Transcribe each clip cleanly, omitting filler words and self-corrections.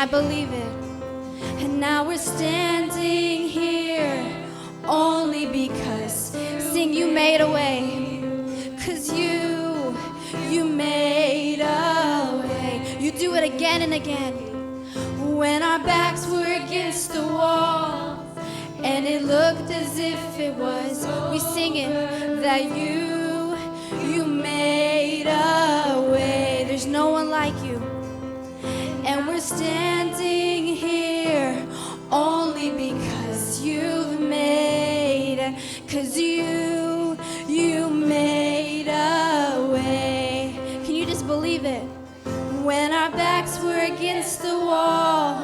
I believe it. And now we're standing here only because, sing, you made a way. 'Cause you made a way. You do it again and again. When our backs were against the wall and it looked as if it was, we sing it, that you made a way. There's no one like you. And we're standing here only because you've made it. 'Cause you made a way. Can you just believe it? When our backs were against the wall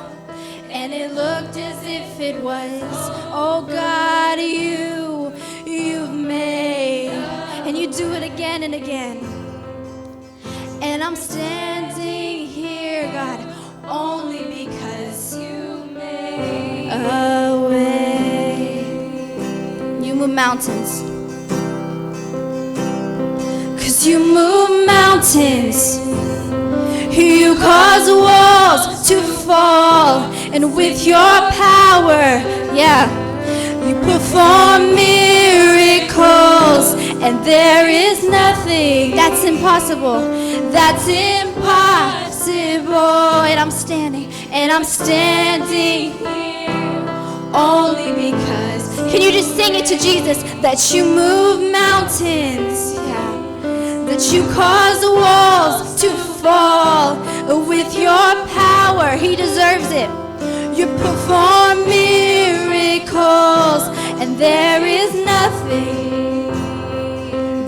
and it looked as if it was, oh God, you've made, and you do it again and again. And I'm standing here, God, only because you made a way. You move mountains. 'Cause you move mountains. You cause walls to fall, and with your power, yeah, you perform miracles, and there is nothing that's impossible. That's impossible. And I'm standing here only because, can you just sing it to Jesus, that you move mountains, yeah, that you cause the walls to fall with your power. He deserves it. You perform miracles, and there is nothing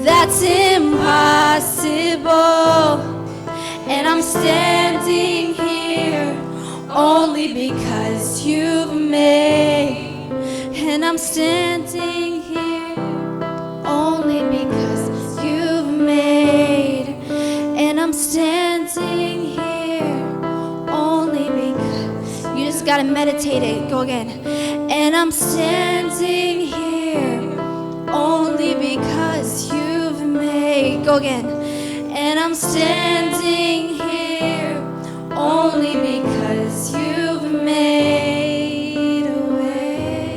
that's impossible. And I'm standing here only because you've made. And I'm standing here only because you've made. And I'm standing here only because, you just gotta meditate it. Go again. And I'm standing here only because you've made. Go again. And I'm standing here only because you've made a way.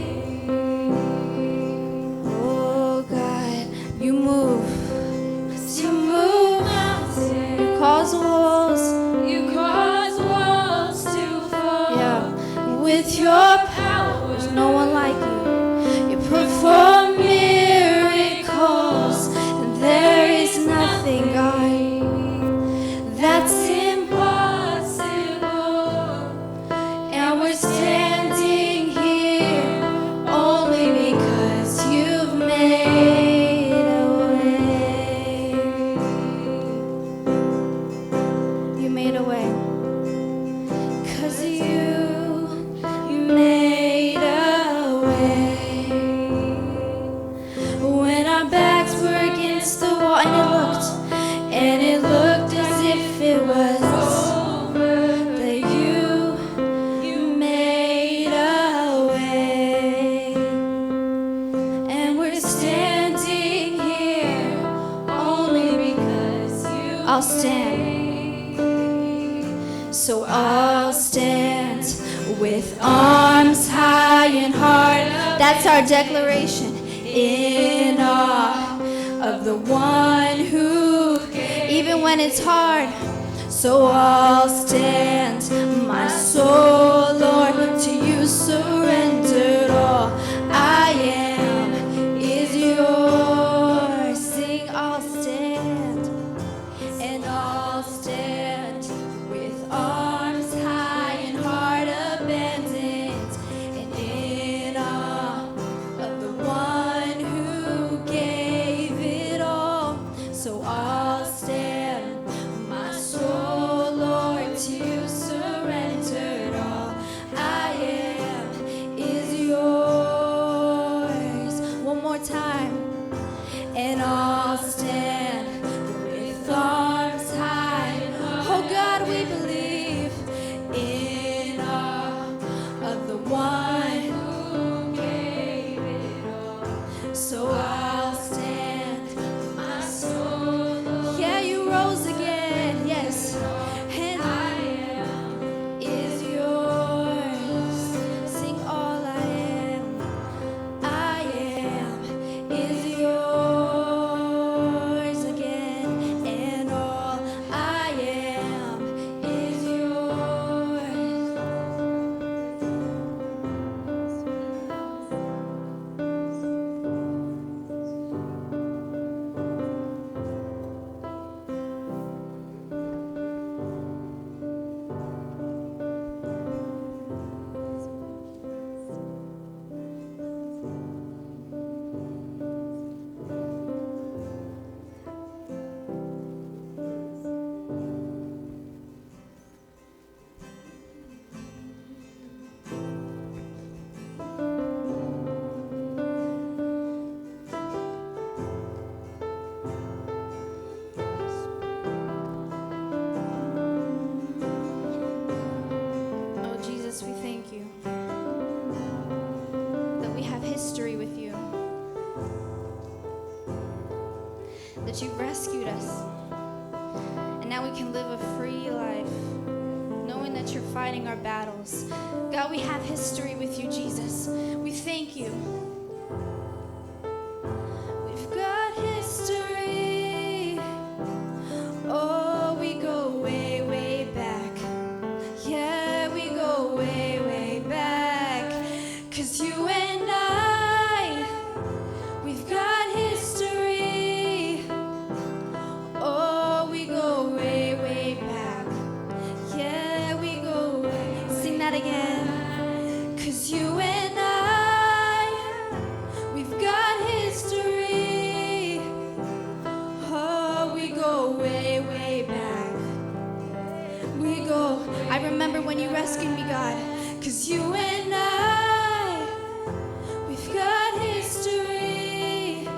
Oh God, you move. 'Cause you move mountains. You cause walls. You cause walls to fall. Yeah. With your power, there's no one like you. You perform miracles, and there is nothing, God, that's impossible. And we're standing here only because you've made a way. You made a way. 'Cause you made a way. When our backs were against the wall and it looked as if it was over, that you made a way. And we're standing here only because I'll stand. So I'll stand with arms high and hard. That's our declaration. In awe of the one who, even when it's hard, so I'll stand, my soul, Lord, to you surrendered. All I am is yours. Sing, I'll stand, and I'll stand with arms high and heart abandoned, and in awe of the one who gave it all. So I'll stand, my soul, Lord, to you surrendered. All I that you've rescued us. And now we can live a free life, knowing that you're fighting our battles. God, we have history with you, Jesus. We thank you. We've got history. Oh, we go way, way back. Yeah, we go way, way back. 'Cause you and I, we've got history. Oh, we go way, way back. Yeah, we go way. Sing that again. 'Cause you and I, we've got history. Oh, we go way, way back. We go. I remember when you rescued me, God. 'Cause you and I, we've got history.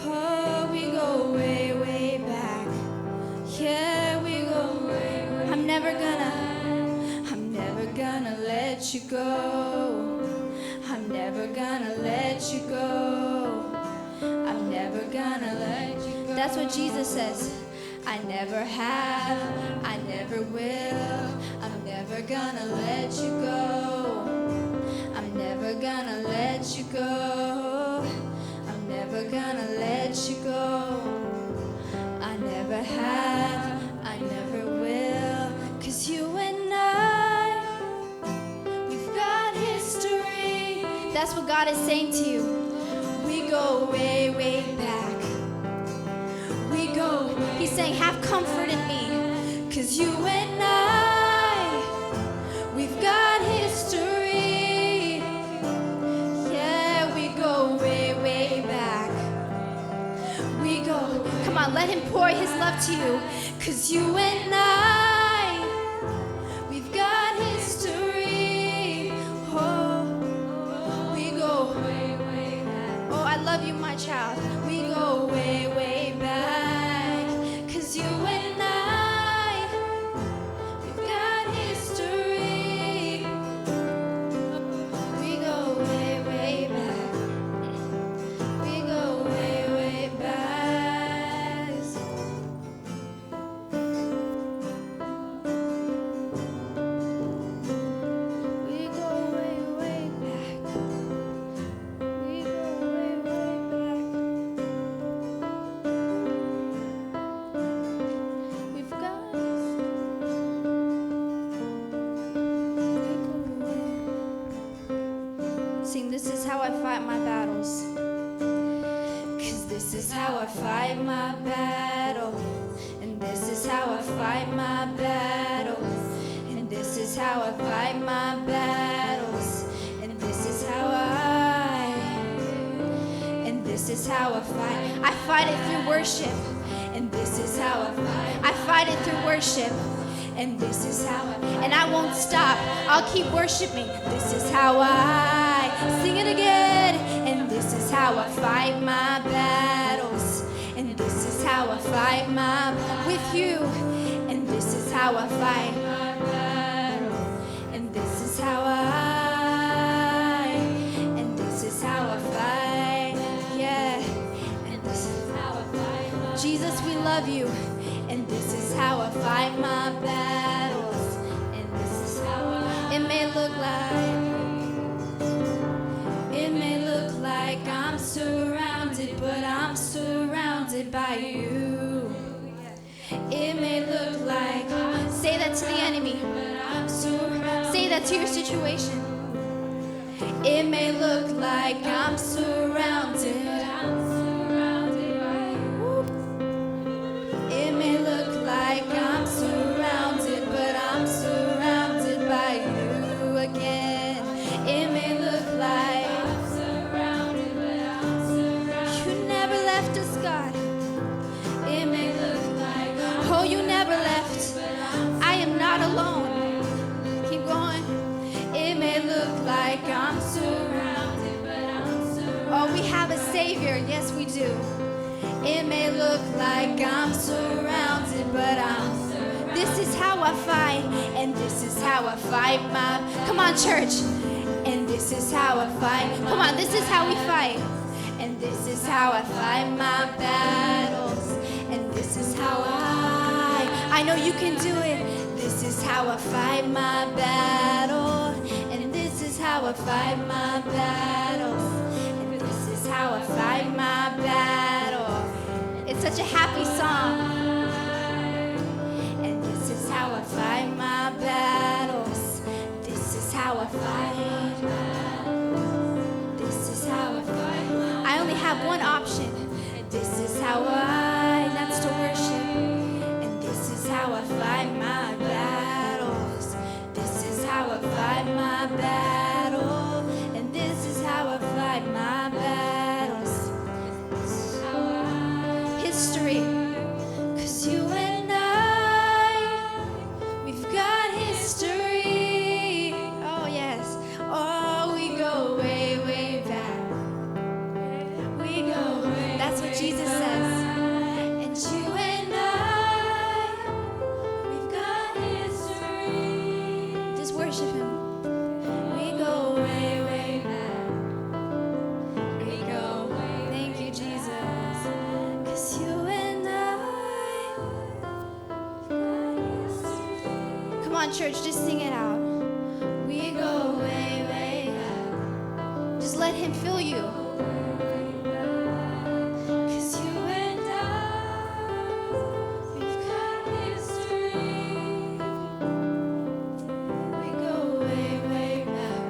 Oh, we go way, way back. Yeah, we go way, way. I'm never gonna let you go. I'm never gonna let you go. I'm never gonna let you go. That's what Jesus says. I never have, I never will. I'm never gonna let you go. I'm never gonna let you go. I'm never gonna let you go. I never have, I never will. 'Cause you and I, we've got history. That's what God is saying to you. We go way, way back. We go. He's saying, have comfort in me. 'Cause you and I, we've got history. Yeah, we go way, way back. We go. Come on, let him pour his love to you. 'Cause you and I, we've got history. Oh, we go way, way back. Oh, I love you, my child. We go way, way back. 'Cause you and I, we've got history. We go way, way back. We go way, way back. We go way, way back. We go way, way back. We've got Sing, this is how I fight my battles. 'Cause this is how I fight my battle. And this is how I fight my battles. And this is how I fight my battles. And this is how And this is how I fight. I fight it through worship. And this is how I fight it through worship. And this is how and I won't stop. I'll keep worshiping. This is how I sing it again. And this is how I fight my battles. And this is how I fight my with you. And this is how I fight my battle. And this is how and this is how I fight. Yeah. And this is how I fight. Jesus, we love you. And this is how I fight my battles. And this is how it may look like I'm surrounded, but I'm surrounded by you. It may look like say that to the enemy. Say that to your situation. It may look like I'm surrounded. It may look like I'm surrounded, but I'm surrounded by you again. It may look like I'm surrounded, but I'm surrounded. You never left us, God. It may look like oh, you never left. I am not alone. Keep going. It may look like I'm surrounded, but I'm surrounded. Oh, we have a Savior. Yes, we do. It may look like I'm surrounded, but I'm surrounded. This is how I fight, and this is how I fight my. Come on, church. And this is how I fight. Come on, this is how we fight. And this is how I fight my battles. And this is how I know you can do it. This is how I fight my battle. And this is how I fight my battles. And this is how I fight my battle. It's such a happy song. And this is how I fight my battles. This is how I fight. This is how I fight. I only have one option. This is how that's to worship. And this is how I fight my battles. This is how I fight my battle. And this is how I fight my battles. This is how history. 'Cause you and I, we've got history. Oh yes. Oh, we go way, way back. We go way. That's what Jesus says. And you and I, we've got history. Just worship Him. We go way, way back. We go way. Thank you, Jesus. 'Cause you and I, come on, church, just sing it out. We go way, way back. Just let Him fill you. 'Cause you and I, we've got history. We go way, way back.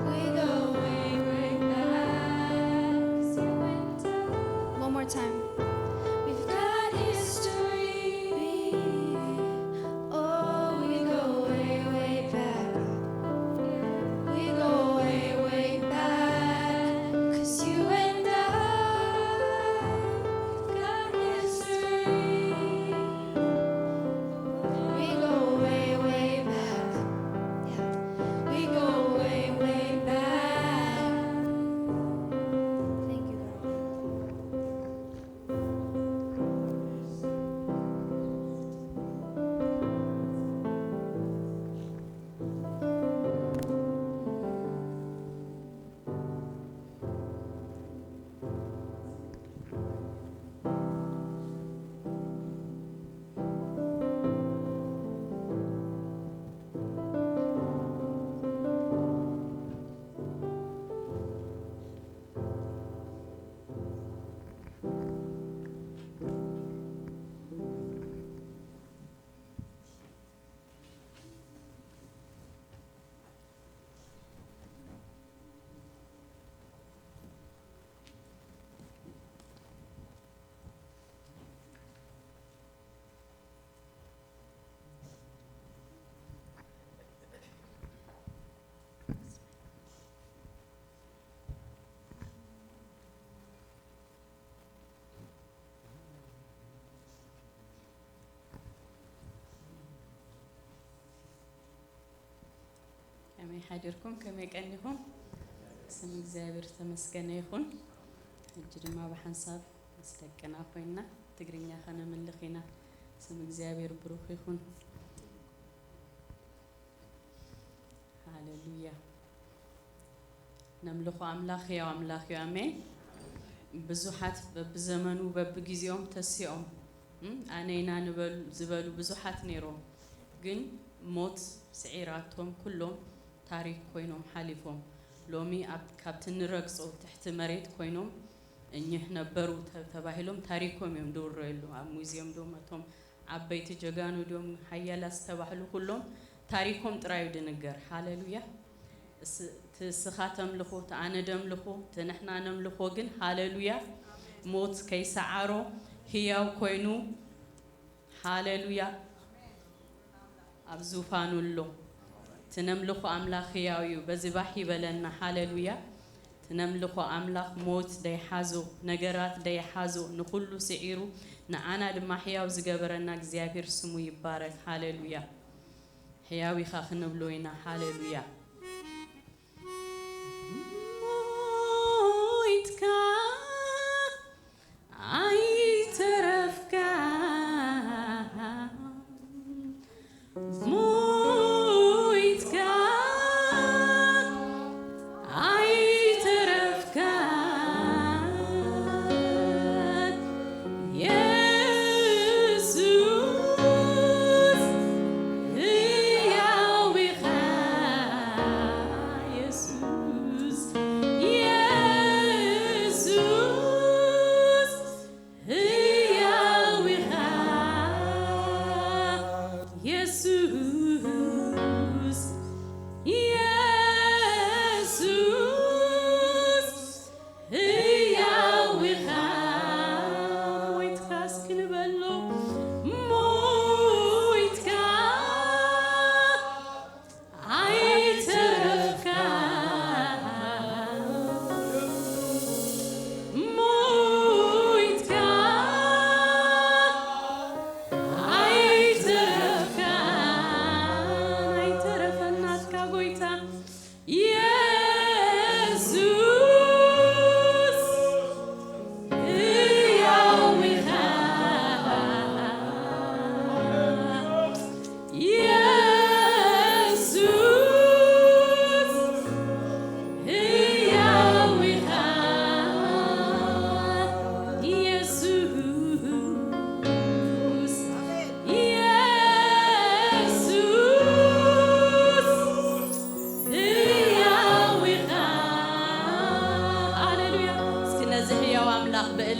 We go way, way back. 'Cause you and I. One more time. We've got history. Oh, we go way, way back. We go way, way back. 'Cause you and I, we've got history. We go way, way back. Yeah. We go way, way back. Thank you, God. كما يحضركم كما يقنيكم سم እግዚአብሔር ተመስገነ ይሁን እጅድማ በሐንሳብ መስደቀና ኮይና ትግርኛ ኸነ መልኺና ስም እግዚአብሔር ብሩክ ይሁን ሃሌሉያ ነምልኹ አምላኽ ያው አምላኽ ያው አሜን ብዙሓት በዘመኑ በጊዜውም ተሲኦም አነይና ንበሉ ዝበሉ ብዙሓት ነይሮም ግን ሞት ስዒራቶም ኩሎም ታሪክ ኮይኖም ሓሊፎም ሎሚ ካብት ንረግጾ ትሕቲ መሬት ኮይኖም እኚህ ነበሩ ተባሂሎም ታሪኮም እዮም ደውረሉ ኣብ ሙዚየም ዶመቶም ዓበይቲ ጀጋኑ ዶም ሓያላስ ተባህሉ ኩሎም ታሪኮም ጥራዩ ድንገር ሃሌሉያ ተስኻተም ለኹ ተአነደም ለኹ ተነሕናነም ለኹ ግን ሃሌሉያ ሞት ከይሰዓሮ ህያው ኮይኑ ሃሌሉያ አብዙፋኑሎ ተነምልኹ አምላኽ ህያውዩ በዝባህ ይበለና ሃሌሉያ ተነምልኹ አምላኽ ሞት ደይሓዞ ነገራት ደይሓዞ ንኹሉ ስዒሩ ንአና ድማ ህያው ዝገበረና እግዚአብሔር ስሙ ይባረክ ሃሌሉያ ህያው ኢኻ ክንብሎይና ሃሌሉያ Moitka, ai terefka.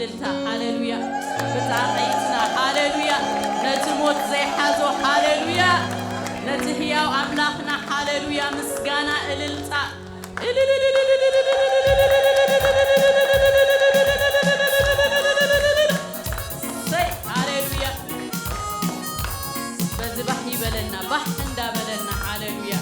إللتا هاليلويا بتعطيتنا هاليلويا نتموت زي حزو هاليلويا نتهياو أملاخنا هاليلويا مسجانا إللتا هاليلويا بس بحي بلنا بحندا بلنا هاليلويا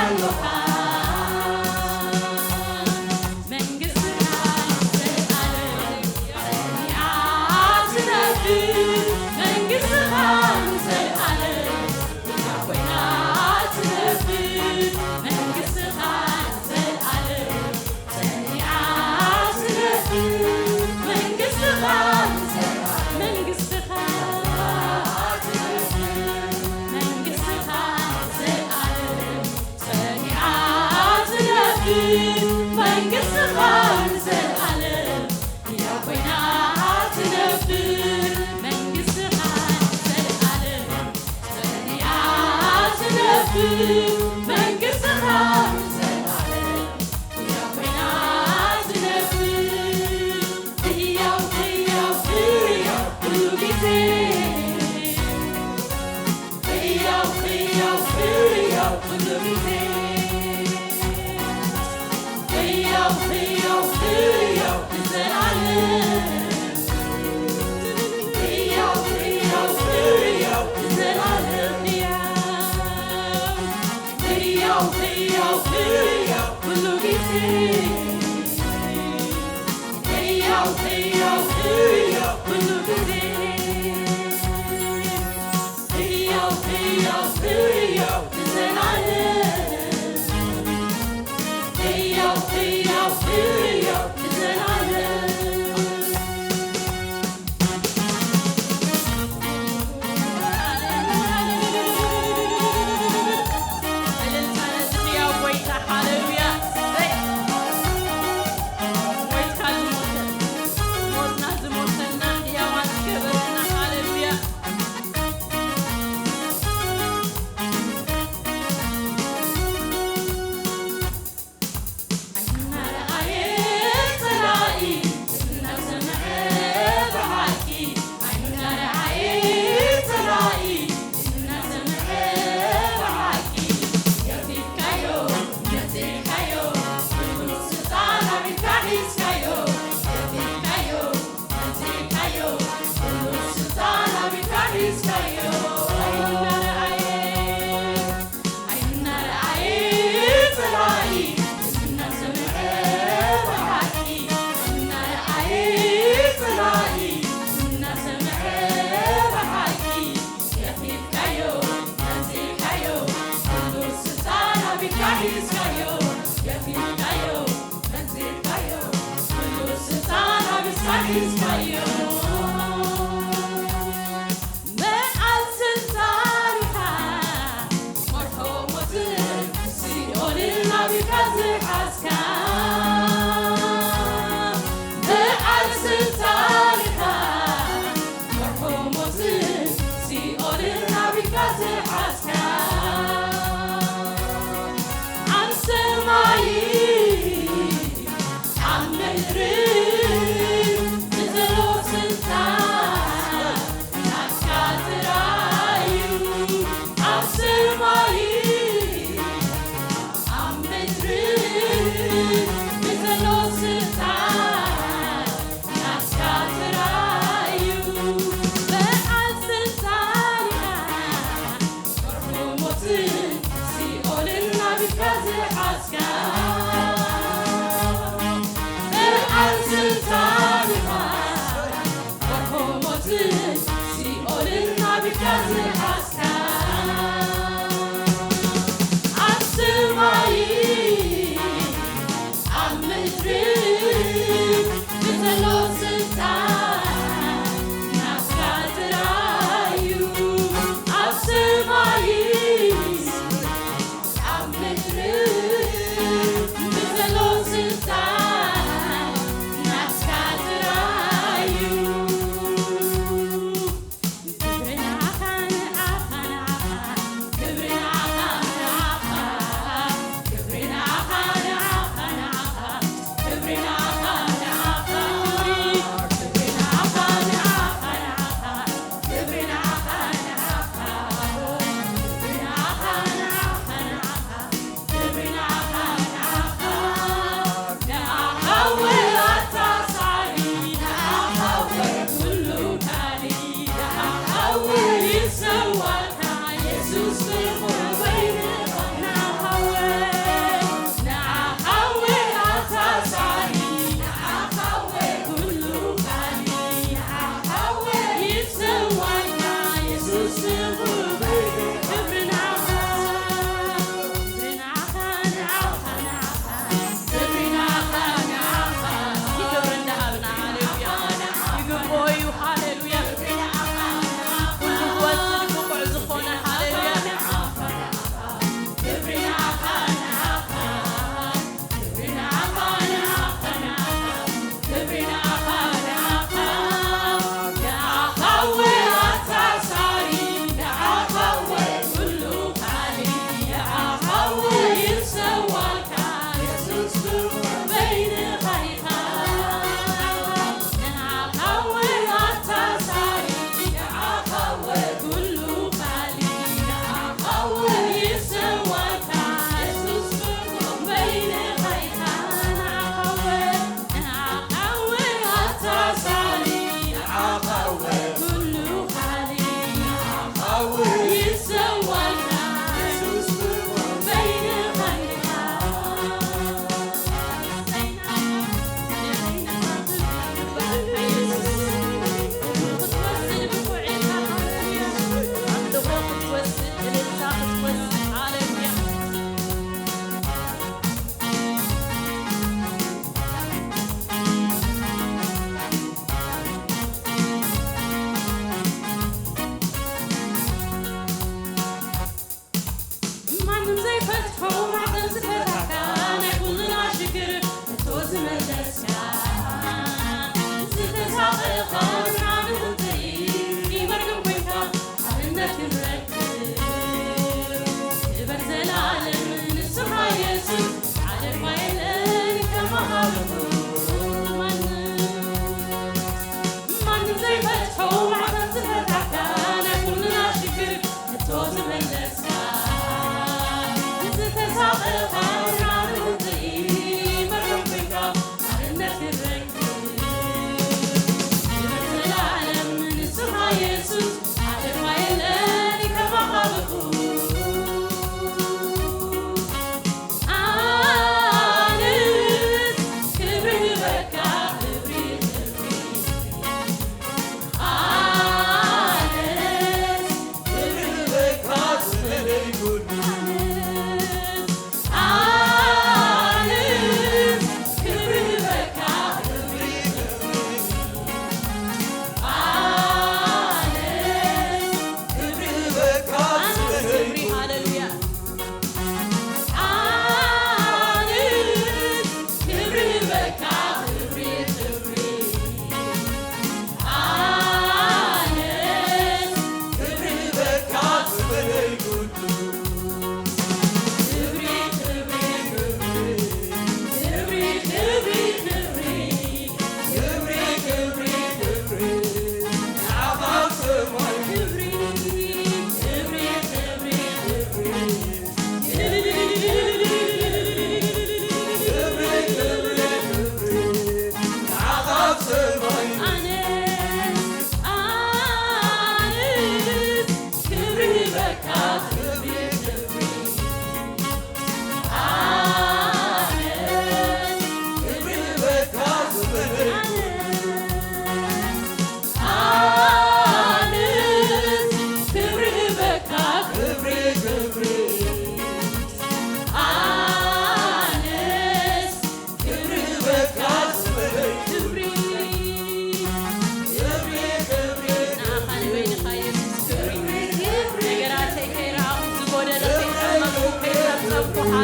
Aloha.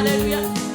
Hallelujah.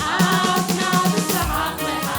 I've now the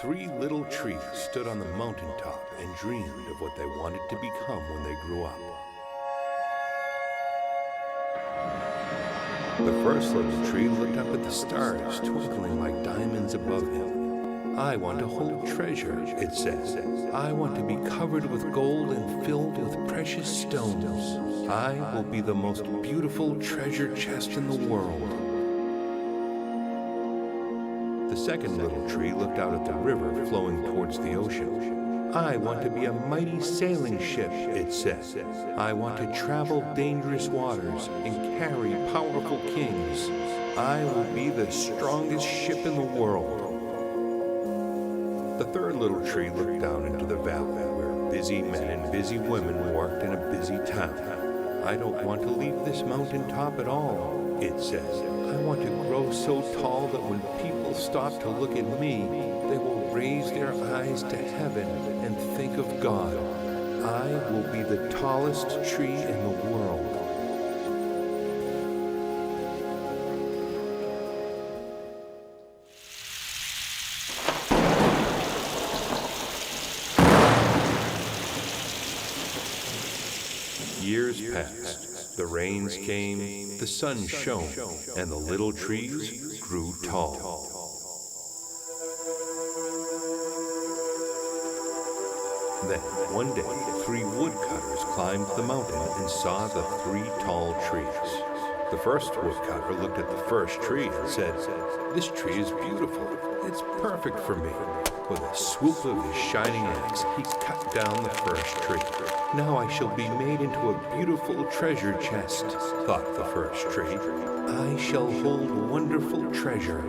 3 little trees stood on the mountaintop and dreamed of what they wanted to become when they grew up. The first little tree looked up at the stars twinkling like diamonds above him. I want to hold treasure, it says. I want to be covered with gold and filled with precious stones. I will be the most beautiful treasure chest in the world. The second little tree looked out at the river flowing towards the ocean. I want to be a mighty sailing ship, it said. I want to travel dangerous waters and carry powerful kings. I will be the strongest ship in the world. The third little tree looked down into the valley where busy men and busy women worked in a busy town. I don't want to leave this mountaintop at all, it says. I want to grow so tall that when people stop to look at me, they will raise their eyes to heaven and think of God. I will be the tallest tree in the world. Years passed, the rains came, the sun shone, and the little trees grew tall. Then, one day, 3 woodcutters climbed the mountain and saw the 3 tall trees. The first woodcutter looked at the first tree and said, "This tree is beautiful. It's perfect for me." With a swoop of his shining axe, he cut down the first tree. "Now I shall be made into a beautiful treasure chest," thought the first tree. "I shall hold wonderful treasure."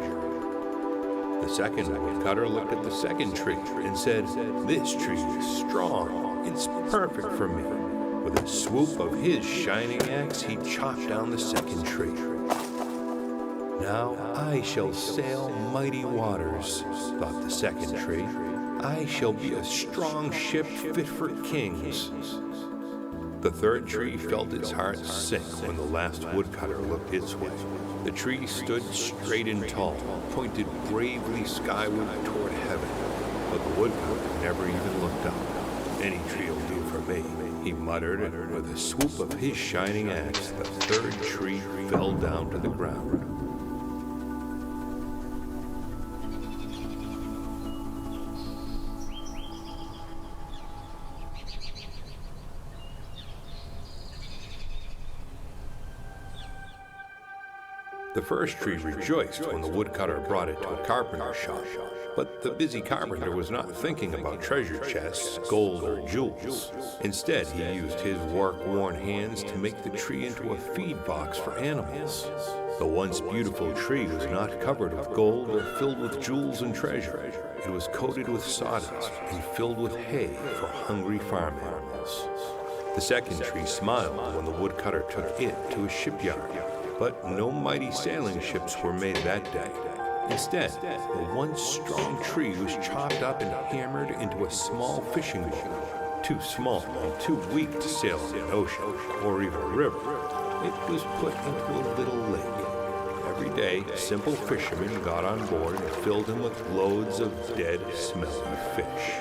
The second woodcutter looked at the second tree and said, "This tree is strong. It's perfect for me." With a swoop of his shining axe, he chopped down the second tree. "Now I shall sail mighty waters," thought the second tree. "I shall be a strong ship fit for kings." The third tree felt its heart sink when the last woodcutter looked its way. The tree stood straight and tall, pointed bravely skyward toward heaven. But the woodcutter never even looked up. "Any tree will do for me," he muttered, and with a swoop of his shining axe, the third tree fell down to the ground. The first tree rejoiced when the woodcutter brought it to a carpenter's shop. But the busy carpenter was not thinking about treasure chests, gold, or jewels. Instead, he used his work-worn hands to make the tree into a feed box for animals. The once beautiful tree was not covered with gold or filled with jewels and treasure. It was coated with sawdust and filled with hay for hungry farm animals. The second tree smiled when the woodcutter took it to a shipyard. But no mighty sailing ships were made that day. Instead, the once strong tree was chopped up and hammered into a small fishing boat. Too small and too weak to sail in an ocean or even a river, it was put into a little lake. Every day, simple fishermen got on board and filled him with loads of dead, smelly fish.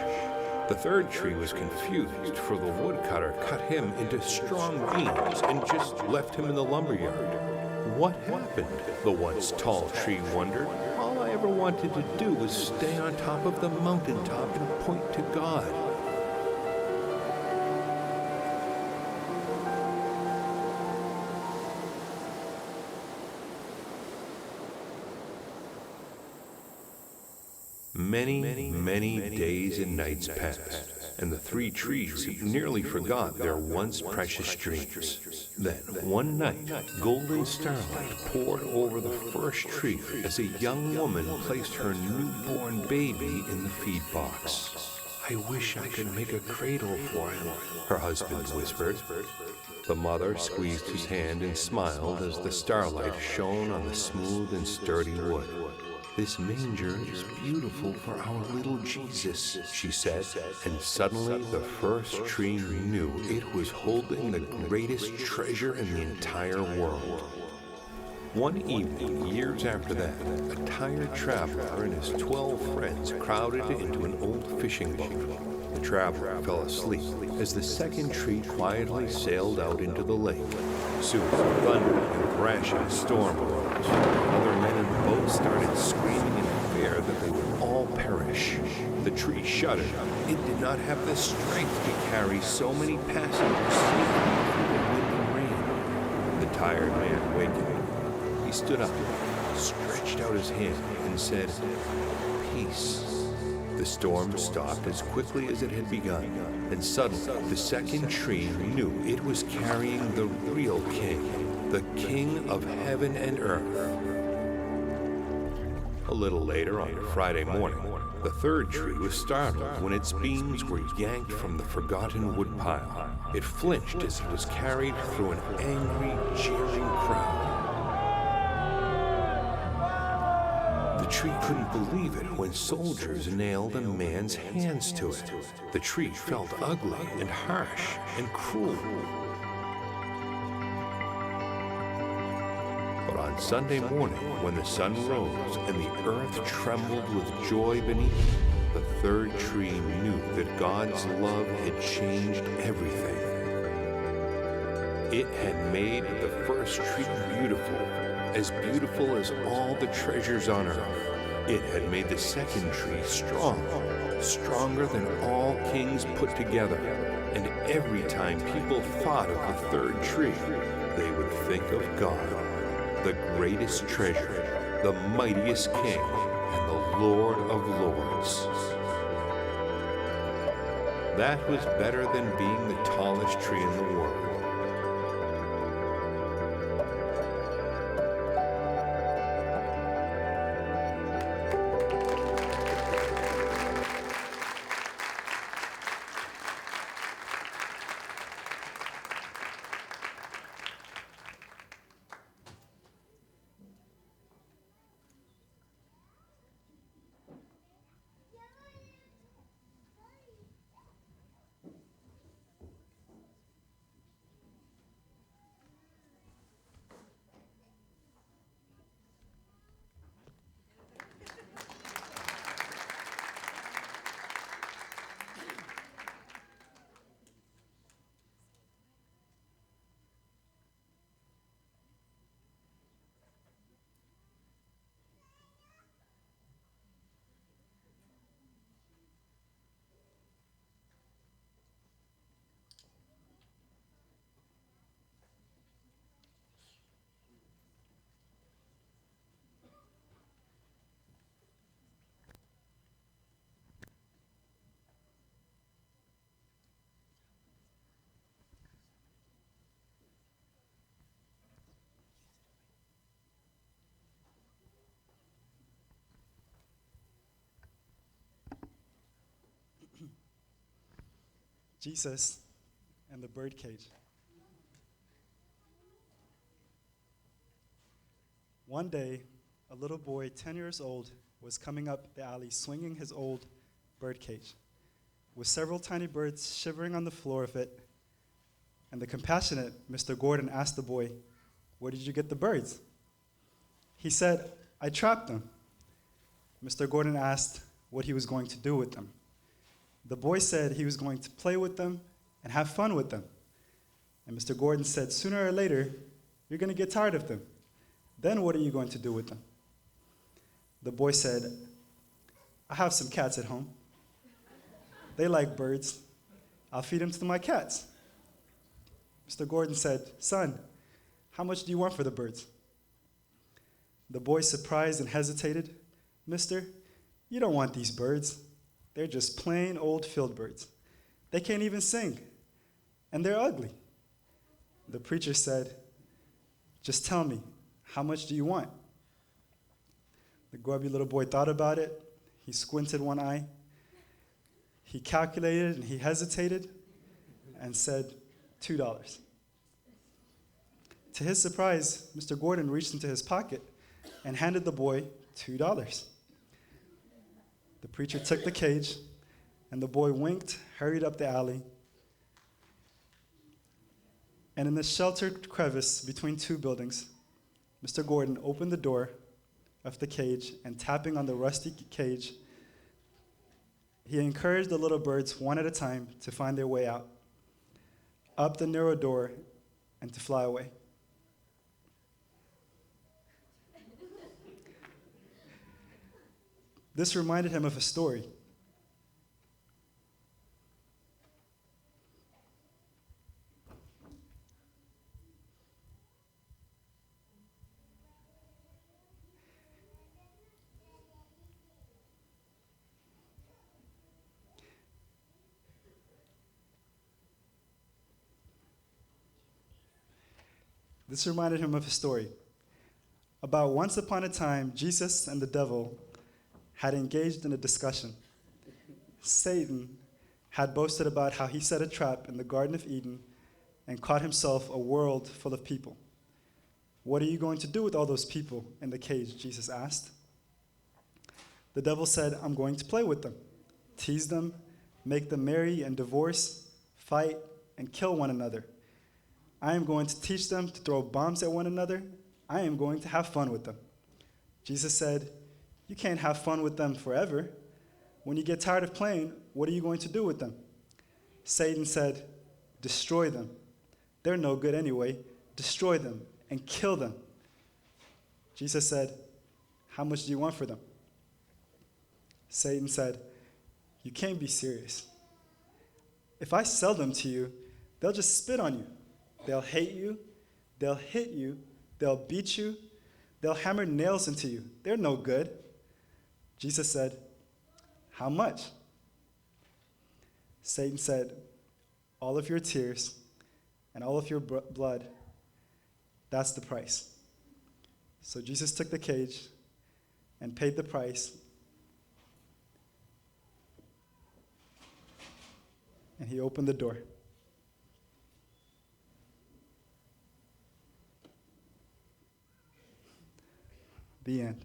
The third tree was confused, for the woodcutter cut him into strong beams and just left him in the lumberyard. What happened? The once tall tree wondered. All I ever wanted to do was stay on top of the mountaintop and point to God. Many days and nights passed, and the 3 trees nearly forgot their once precious dreams. Then, one night, golden starlight poured over the first tree as a young woman placed her newborn baby in the feed box. "I wish I could make a cradle for him," her husband whispered. The mother squeezed his hand and smiled as the starlight shone on the smooth and sturdy wood. "This manger is beautiful for our little Jesus," she said, and suddenly the first tree knew it was holding the greatest treasure in the entire world. One evening, years after that, a tired traveler and his 12 friends crowded into an old fishing boat. The traveler fell asleep as the second tree quietly sailed out into the lake. Soon, thunder and crashing storm arose. Other men in the boat started screaming in fear that they would all perish. The tree shuddered. It did not have the strength to carry so many passengers safely through the wind and rain. The tired man wakened. He stood up, stretched out his hand, and said, "Peace." The storm stopped as quickly as it had begun, and suddenly the second tree knew it was carrying the real king, the King of heaven and earth. A little later, on Friday morning, the third tree was startled when its beams were yanked from the forgotten woodpile. It flinched as it was carried through an angry, jeering crowd. The tree couldn't believe it when soldiers nailed a man's hands to it. The tree felt ugly and harsh and cruel. But on Sunday morning, when the sun rose and the earth trembled with joy beneath it, the third tree knew that God's love had changed everything. It had made the first tree beautiful as all the treasures on earth. It had made the second tree strong, stronger than all kings put together. And every time people thought of the third tree, they would think of God, the greatest treasure, the mightiest king, and the Lord of lords. That was better than being the tallest tree in the world. Jesus and the birdcage. One day, a little boy, 10 years old, was coming up the alley swinging his old birdcage, with several tiny birds shivering on the floor of it. And the compassionate Mr. Gordon asked the boy, "Where did you get the birds?" He said, "I trapped them." Mr. Gordon asked what he was going to do with them. The boy said he was going to play with them and have fun with them. And Mr. Gordon said, "Sooner or later, you're going to get tired of them. Then what are you going to do with them?" The boy said, "I have some cats at home. They like birds. I'll feed them to my cats." Mr. Gordon said, "Son, how much do you want for the birds?" The boy, surprised and hesitated, "Mister, you don't want these birds. They're just plain old field birds. They can't even sing, and they're ugly." The preacher said, "Just tell me, how much do you want?" The grubby little boy thought about it. He squinted one eye. He calculated and he hesitated and said, $2. To his surprise, Mr. Gordon reached into his pocket and handed the boy $2. The preacher took the cage, and the boy winked, hurried up the alley, and in the sheltered crevice between two buildings, Mr. Gordon opened the door of the cage and tapping on the rusty cage, he encouraged the little birds one at a time to find their way out, up the narrow door, and to fly away. This reminded him of a story. This reminded him of a story about once upon a time, Jesus and the devil had engaged in a discussion. Satan had boasted about how he set a trap in the Garden of Eden and caught himself a world full of people. What are you going to do with all those people in the cage? Jesus asked. The devil said, I'm going to play with them, tease them, make them marry and divorce, fight, and kill one another. I am going to teach them to throw bombs at one another. I am going to have fun with them. Jesus said, you can't have fun with them forever. When you get tired of playing, what are you going to do with them? Satan said, destroy them. They're no good anyway. Destroy them and kill them. Jesus said, how much do you want for them? Satan said, you can't be serious. If I sell them to you, they'll just spit on you. They'll hate you, they'll hit you, they'll beat you, they'll hammer nails into you. They're no good. Jesus said, how much? Satan said, all of your tears and all of your blood, that's the price. So Jesus took the cage and paid the price, and he opened the door. The end.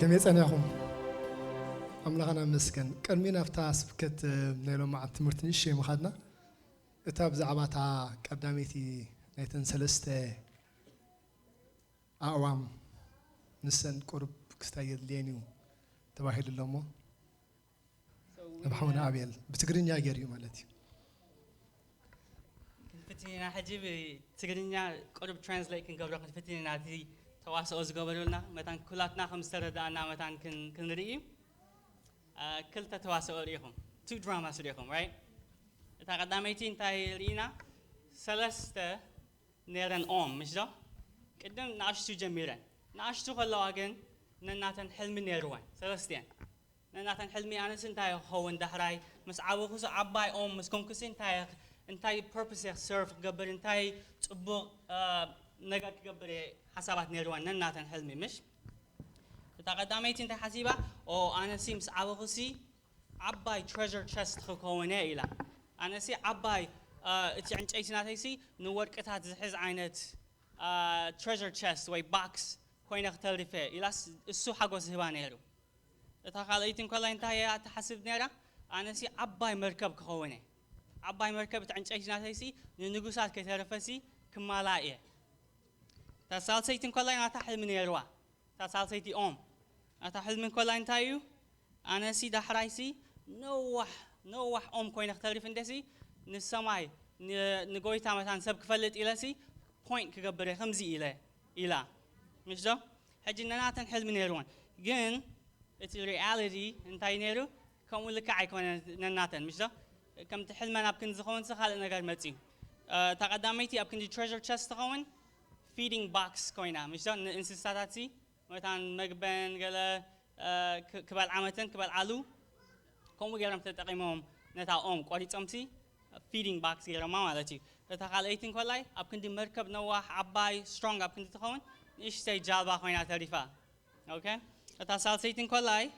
كم يصنعهم أملاقنا مسكن كرمين أفتح سبكت نيلو مع تمرتني شيء مخدنا كتاب زعباتها قداميتي نيتن سلسته أعوام نسن قرب كستايد لينيو تباهيل اللومو نبحونا عبيل بتقرينيا غيريو مالتي فتينا حجيب تقرينيا قرب ترانسليت كن قبل فتينا دي تواصل أزقابلنا متان كلاتنا خمسة دانا متان كن رئيم كل تواصل ريهم two dramas ريهم right تقدميتين تاي رينا سلسته نيران مش ده قدم ناشتو جميرا ناشتو خلاقن نناتن حلم نيروان سلستين نناتن حلمي أنا سنتاي هو اندهراي مس عوضوس عباي مس كونكسين تاي انتاي purpose serve قبل انتاي تبو نجات قبل حسابات نيروان نناتن حلمي مش تقدميتين تاي حسيبة أو أنا سيمس عوضوسي عباي treasure chest خكونة إلى أنا سي عباي عنج أي سنة هيسي نور كتات زحز عينت treasure chest وي box كوين اختلفه إلى السو حقو زهبانيرو تقاليتين كلا انتهي تحسب نيرا أنا سي عباي مركب كونه عباي مركب عنج أي سنة هيسي ننقصات كترفسي كمالائية تسال سيتين كلا أنا تحل من يروى تسال سيتي أتحل من كلا انتهيو أنا سي دحرايسي نوح كوين اختلف اندسي نسماي نقولي مثلا سب كفلت إلى سي point كقبره خمسة إلى مش ده حجي نناتن حلم نيرون جن it's reality انتاي نيرو كم ولا كعيكون نناتن مش ده كم تحلم أنا بكن زخون سخال أنا قال متي تقدميتي أبكن دي treasure chest تخون feeding box كوينا مش ده إنساناتي مثلا مقبن قال كبال عامتن كبال علو كم وجرام تتقيمهم نتاعهم قوي تمتي feeding box جرام ما مالتي تتخيلين كلاي أبكن دي مركب نواح عباي strong أبكن تخون إيش تيجال باخوينا تعرفه أوكي تتخيلين كلاي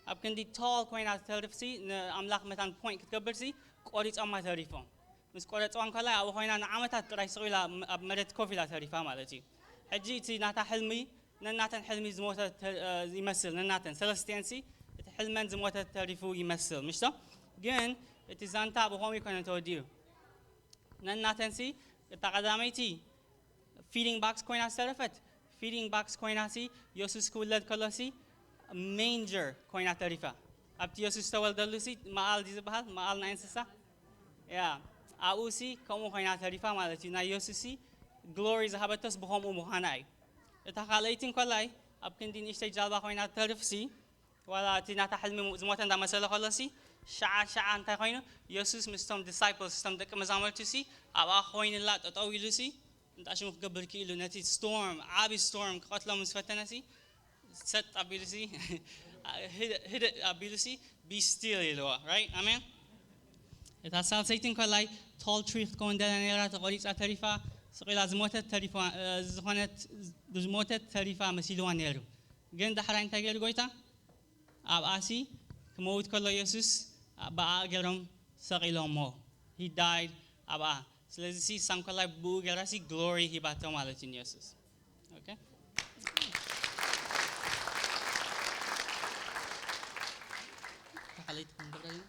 أبكن دي tall كوينا تعرفسي أملاك مثلا point كتكبرسي قوي تأمم تعرفهم مش قوي تأمم كلاي أو خوينا نعمة تريسوي لا مرت كوفي لا تعرفها مالتي حجي تي ناتا حلمي نناتن حلمي زموتة يمثل نناتن سلستينسي حلمان زموتة تعرفوا يمثل مش ده جن تزانتا بهم يكونن توديو نناتنسي تقدميتي feeding box كوينا سرفت feeding box كوينا سي يوسف كولد كلاسي manger كوينا تعرفه أبتي يوسف تولد دلوسي مال ديز بحال مال ناينسسا يا أوسي كم كوينا تعرفه مالتي نا يوسفي glory زهبتس بهم ومهاناي تخيلين كلاي أبكن دين إشتى جالبا خوينا تعرفسي ولا تينا تحلم زموتن دام مسألة خلاصي شاع أنت خوينا يسوع مستم disciples مستم دك مزامر تسي أبا خوينا لا تطوي لسي أنت أشوف قبل كيلو نتي storm عابي storm قتلا مسفتنا سي set أبي لسي hit أبي لسي be still يلوا right amen إذا سالتين كلاي tall tree كون دلنا نرى تقولي تعرفها سقيل زموتة تعرفها زخانة زموتة تعرفها مسيلوان نيرو جن دحرين تاجر قويتا أب أسي كموت كله يسوع بقى جرم سقيلهم مو he died أبا سلزي سام كله بو جراسي glory he باتم على تين يسوع okay تخليتكم بدري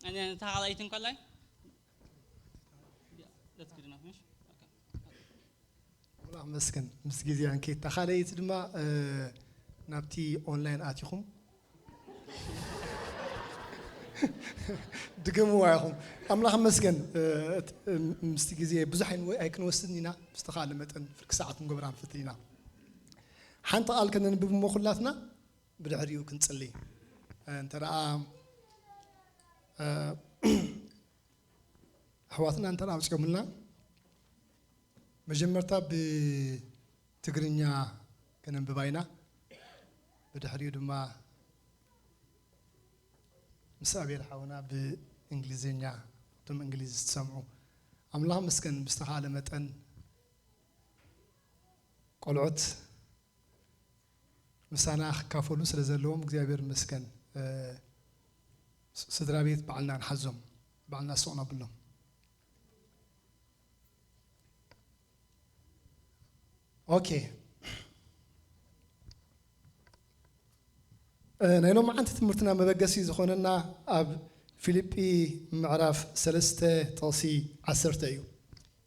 أنا تخليتكم كله that's good enough مش والله مسكن مسجزي عنك تخليت دما نبتي أونلاين آتيكم دقموا وياهم أملاك مسكن مستجزي بزحين أيكن وسنينا استخالمتن في ساعة مقبران فتينا حنت قال كنا نبي مخلاتنا بالعريو كنت صلي أنت رأى حواتنا أنت رأى مش كملنا مجمرتا بتقرنيا كنا بباينا بدحريو دما مسابي الحونا بإنجليزية تم إنجليزي تسمعوا أملاهم مسكن بستحالة متن قلعت مسانا كافولو سلزلوم እግዚአብሔር مسكن سدرا بيت بعلنا نحزم بعلنا سوقنا بالله اوكي نايلو معنت تمرتنا مبقسي زخوننا اب فيليبي معرف سلسته توصي عسرتيو.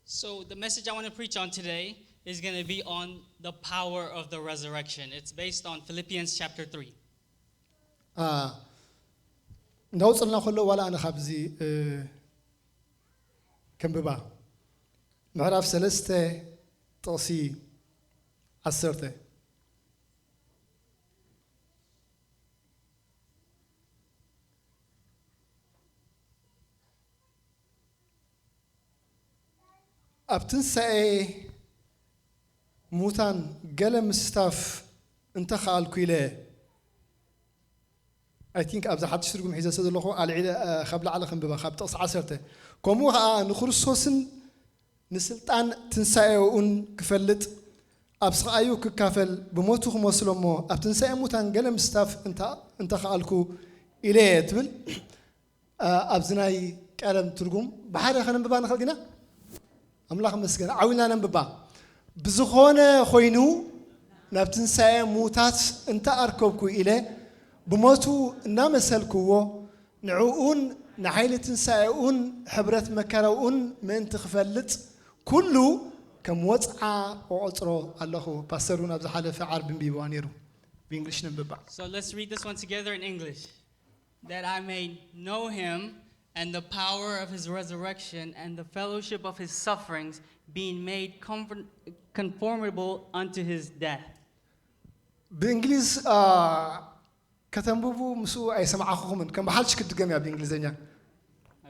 So the message I want to preach on today is going to be on the power of the resurrection. It's based on Philippians chapter 3. نوصلنا كله ولا انا خبزي كم ببا معرف سلسته توصي عسرته أبتنسأي موتان قلم ستاف انت خال كيله I think أبز حد شرقم حيزة سد الله على عيد خبل على خم ببا خب تص عسرته كموها نخرسوسن نسلتان تنسأيون كفلت أبصقايو ككافل بموتو خمسلمو أبتنسأي موتان قلم ستاف انت خالكو إليه تبل أبزناي كلام ترجم بحر خلنا ببا نخلينا أملاك مسكين عوينا نببا بزخونة خوينو نبتنسى موتات انت أركبكو إليه بموتو نامسلكو نعوون نحيل تنسايون حبرة مكروون من تخفلت كله كم وضع وعطرو الله باسرونا بزحالة في عرب بيوانيرو بإنجليش نببا. So let's read this one together in English. That I may know him and the power of his resurrection and the fellowship of his sufferings being made conformable unto his death. በእንግሊዝ ከተንብቡ ምሱ አይሰማዓኹምን ከም በሓልሽ ክትገም ያ በእንግሊዘኛ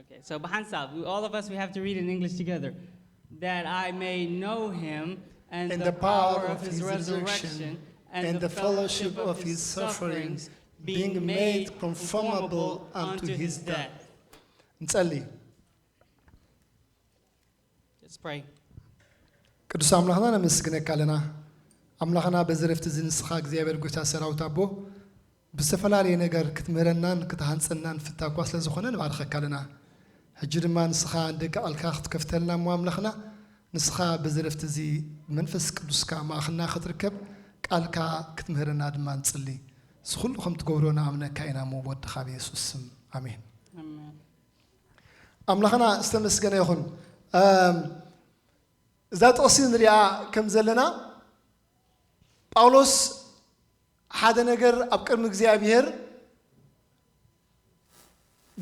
Okay, so Bahansab, all of us, we have to read in English together. That I may know him and the power of his resurrection and the fellowship of his sufferings, being made conformable unto his death. እንጸልይ Let's pray. ቅዱስ አምላክና ነመስግነካ ኣለና አምላክና በዝረፍት ዝንስኻ እግዚአብሔር ጎይታ ሰራዊት አቦ ብዝተፈላለየ ነገር ክትምህረናን ክትሃንጽናን ፍታኳ ስለ ዝኾነ ንባርኸካ ኣለና ሕጂ ድማ ንስኻ ደቂ ቃልካ ክትከፍተልና አምላክና ንስኻ በዝረፍት እዚ መንፈስ ቅዱስካ ማእኸልና ክትርከብ ቃልካ ክትምህረና ድማ ንጽልይ ስኹሉ ከም ትገብሮና አምነካ ኢና ወድኻ በኢየሱስ ስም አሜን Amen. አምላክና ዝተመስገነ ይኹን እዛ ጥቕሲ ንሪኣ ከም ዘለና ጳውሎስ ሓደ ነገር ኣብ ቅድሚ እግዚአብሔር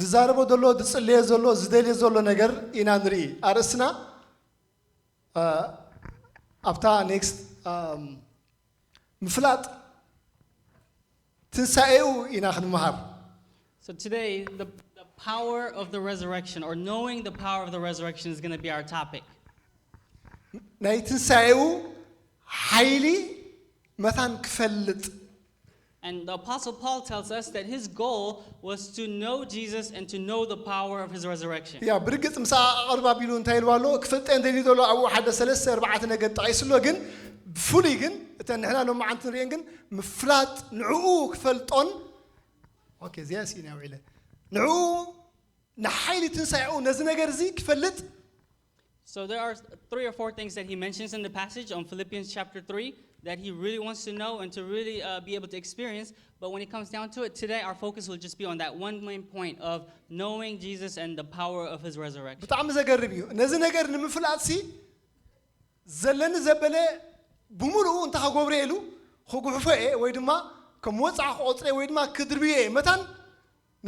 ዝዛረቦ ዘሎ ዝጽልዮ ዘሎ ዝደልዮ ዘሎ ነገር ኢና ንርኢ ኣርእስና ኣብታ ኔክስት ምፍላጥ ትንሳኤኡ ኢና ክንመሃር So today, the power of the resurrection, or knowing the power of the resurrection, is going to be our topic. ናይ ትንሳኤኡ ሓይሊ መታን ክፈልጥ And the Apostle Paul tells us that his goal was to know Jesus and to know the power of his resurrection. ያ ብርግጽ ምሳ ኣቕርባ ቢሉ እንታይ ኢልዋሎ ክፈልጠ እንደልዩ ዘሎ ኣብኡ ሓደ 3-4 ነገር ጠቒሱሎ ግን ብፍሉይ ግን እተን ንሕና ሎማዓንቲ ንሪአን ግን ምፍላጥ ንዕኡ ክፈልጦን ኦኬ እዚኣ ሲና ውዒለ ንዕኡ ንሓይሊ ትንሳኤኡ ነዚ ነገር እዚ ክፈልጥ So there are 3 or 4 things that he mentions in the passage on Philippians chapter 3 that he really wants to know and to really be able to experience. But when it comes down to it, today our focus will just be on that one main point of knowing Jesus and the power of his resurrection. ብጣዕሚ ዘገርም እዩ ነዚ ነገር ንምፍላጥ ሲ ዘለኒ ዘበለ ብሙሉኡ እንተኸገብረ ኢሉ ክጉሕፎ እየ ወይ ድማ ከም ወፃዕ ክቆፅረ ወይ ድማ ክድርብየ እየ መታን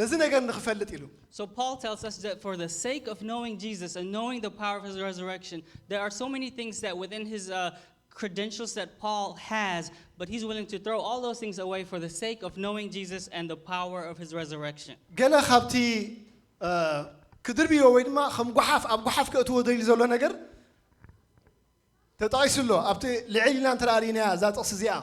ነዚ ነገር ንኽፈልጥ ኢሉ So Paul tells us that for the sake of knowing Jesus and knowing the power of his resurrection, there are so many things that within his credentials that Paul has, but he's willing to throw all those things away for the sake of knowing Jesus and the power of his resurrection. ገለ ካብቲ ክድርብዮ ወይ ድማ ከም ጓሓፍ ኣብ ጓሓፍ ከእትዎ ደልዩ ዘሎ ነገር ተጣቂሱሎ ኣብቲ ልዕልና እንተራእሪና እዛ ጥቕሲ እዚኣ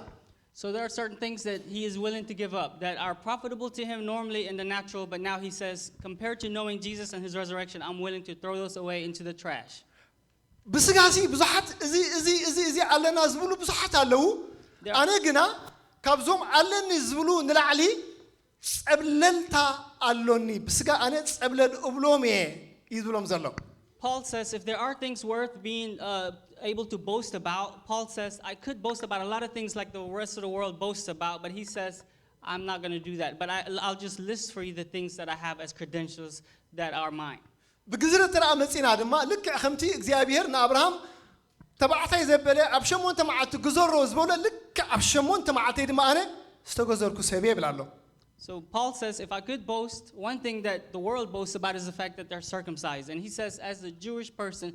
So there are certain things that he is willing to give up that are profitable to him normally in the natural, but now he says, compared to knowing Jesus and his resurrection, I'm willing to throw those away into the trash. ብስጋሲ ብዙሓት እዚ ኣለና ዝብሉ ብዙሓት ኣለዉ ኣነ ግና ካብዞም ኣለኒ ዝብሉ ንላዕሊ ጸብለልታ ኣሎኒ ብስጋ ኣነ ጸብለል እብሎም እየ እዩ ዝብሎም ዘሎ Paul says if there are things worth being able to boast about, Paul says, I could boast about a lot of things like the rest of the world boasts about, but he says, I'm not going to do that. But I'll just list for you the things that I have as credentials that are mine. ብግዝረ ተረኣ መፂና ድማ ልክዕ ከምቲ እግዚኣብሔር ንኣብርሃም ተባዕታይ ዘበለ ኣብ 8 መዓልቲ ግዘሮ ዝበሎ ልክዕ ኣብ 8 መዓልቲ ድማ ኣነ ዝተገዘርኩ ሰብ እየ ብላ ኣሎ So Paul says, if I could boast, one thing that the world boasts about is the fact that they're circumcised. And he says, as a Jewish person,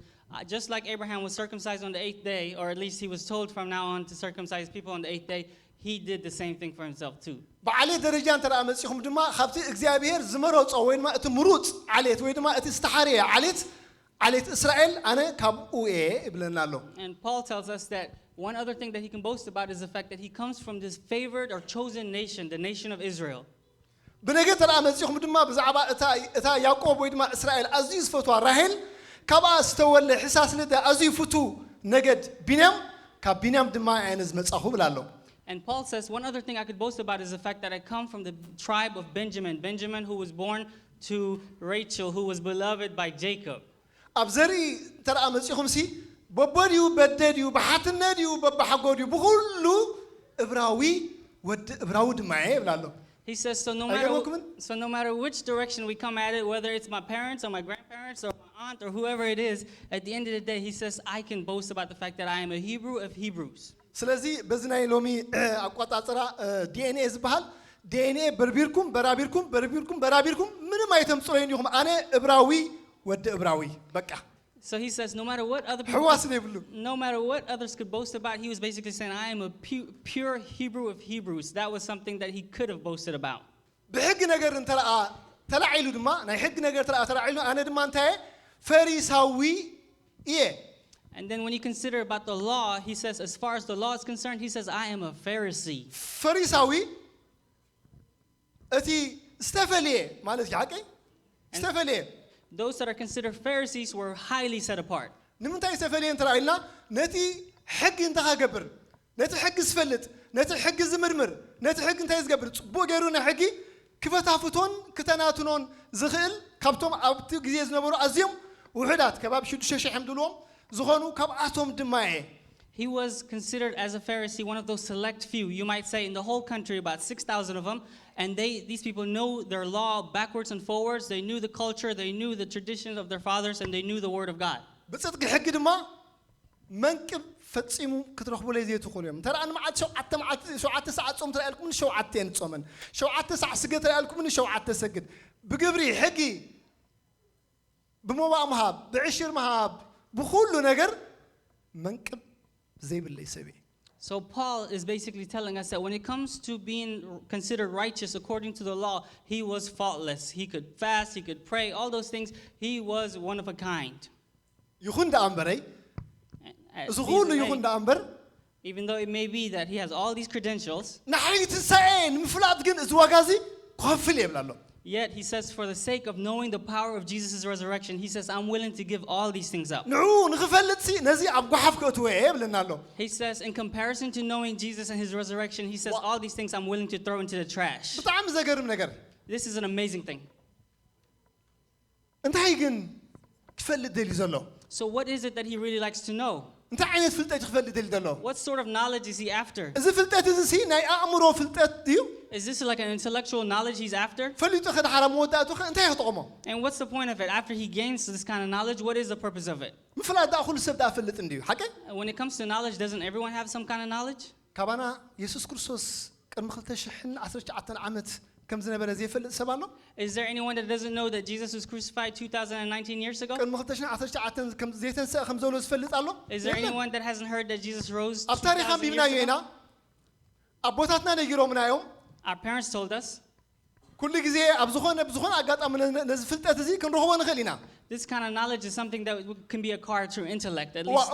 just like Abraham was circumcised on the 8th day, or at least he was told from now on to circumcise people on the 8th day, he did the same thing for himself too. بعلي درجة ترى أمسيهم دما خبتي إخزابير زمرات أو وين ما أتمرut عليت وين ما أتستحرية عليت إسرائيل أنا كابوئة إبلنا له. And Paul tells us that one other thing that he can boast about is the fact that he comes from this favored or chosen nation, the nation of Israel. بنجي ترى أمسيهم دما بزعبا إتا يعقوب وين ما إسرائيل أزيز فتوى راهل كابا استولى حساس لده أزي فتو نجد بينام كبينام دما عنز متصاحب له. And Paul says, one other thing I could boast about is the fact that I come from the tribe of Benjamin. Benjamin, who was born to Rachel, who was beloved by Jacob. أبزري ترى أمسيهم سي ببريو بدريو بحاتنريو ببحقوريو بقولو إبراوي إبراود معي بلالو. He says, so no matter which direction we come at it, whether it's my parents or my grandparents or my aunt or whoever it is, at the end of the day, he says, I can boast about the fact that I am a Hebrew of Hebrews. ስለዚህ በዝናይ ሎሚ አቋጣጽራ ዲኤንኤ ዝባሃል ديني بربيركم من ما يتمصلين يوم أنا إبراوي ود إبراوي بقى. So he says, no matter what other others could boast about, he was basically saying, I am a pure Hebrew of Hebrews. That was something that he could have boasted about. بحق نجار أنت تلاعيلو دما نحق نجار تلاعيلو أنا دما أنت فريساوي إيه. And then when you consider about the law, he says, as far as the law is concerned, he says, I am a Pharisee. فريساوي أتي استفلي مالك حكي استفلي. Those that are considered Pharisees were highly set apart. نمتى استفلي أنت رأينا نتي حق أنت هجبر نتي حق سفلت نتي حق زمرمر نتي حق أنت يزجبر بو جيرونا حقي كيف تعفتون كتناتون زخيل كابتم أبتي جزيز نبرو أزيم وحدات كباب شو تشيش حمدلهم زخانو كاب أتوم دمائه. He was considered as a Pharisee one of those select few. You might say in the whole country about 6,000 of them, and these people know their law backwards and forwards. They knew the culture, they knew the traditions of their fathers, and they knew the word of God. بتصدق حق دما منكب فتسيمو كتروحوا لي زيتو كل يوم ترى أنا معد شو عت ساعة صوم ترى لكم من شو عتين تصومن شو عت ساعة سجد ترى لكم من شو عت سجد بقبري حقي بموضوع مهاب بعشر مهاب بخلو نجر منكب زي باللي يسوي. So Paul is basically telling us that when it comes to being considered righteous according to the law, he was faultless. He could fast, he could pray, all those things. He was one of a kind. يخون دا أمبري. زخون يخون دا أمبر. Even though it may be that he has all these credentials. نحيي تنسائي مفلاط جن زواجازي قافلي بلالو. Yet he says, for the sake of knowing the power of Jesus' resurrection, he says, I'm willing to give all these things up. He says, in comparison to knowing Jesus and his resurrection, he says, all these things I'm willing to throw into the trash. This is an amazing thing. So what is it that he really likes to know? What sort of knowledge is he after? Is this like an intellectual knowledge he's after? And what's the point of it? After he gains this kind of knowledge, what is the purpose of it? When it comes to knowledge, doesn't everyone have some kind of knowledge? Is there anyone that doesn't know that Jesus was crucified 2019 years ago? Is there anyone that hasn't heard that Jesus rose 2000 years ago? Our parents told us this kind of knowledge is something that can be acquired through intellect, at least.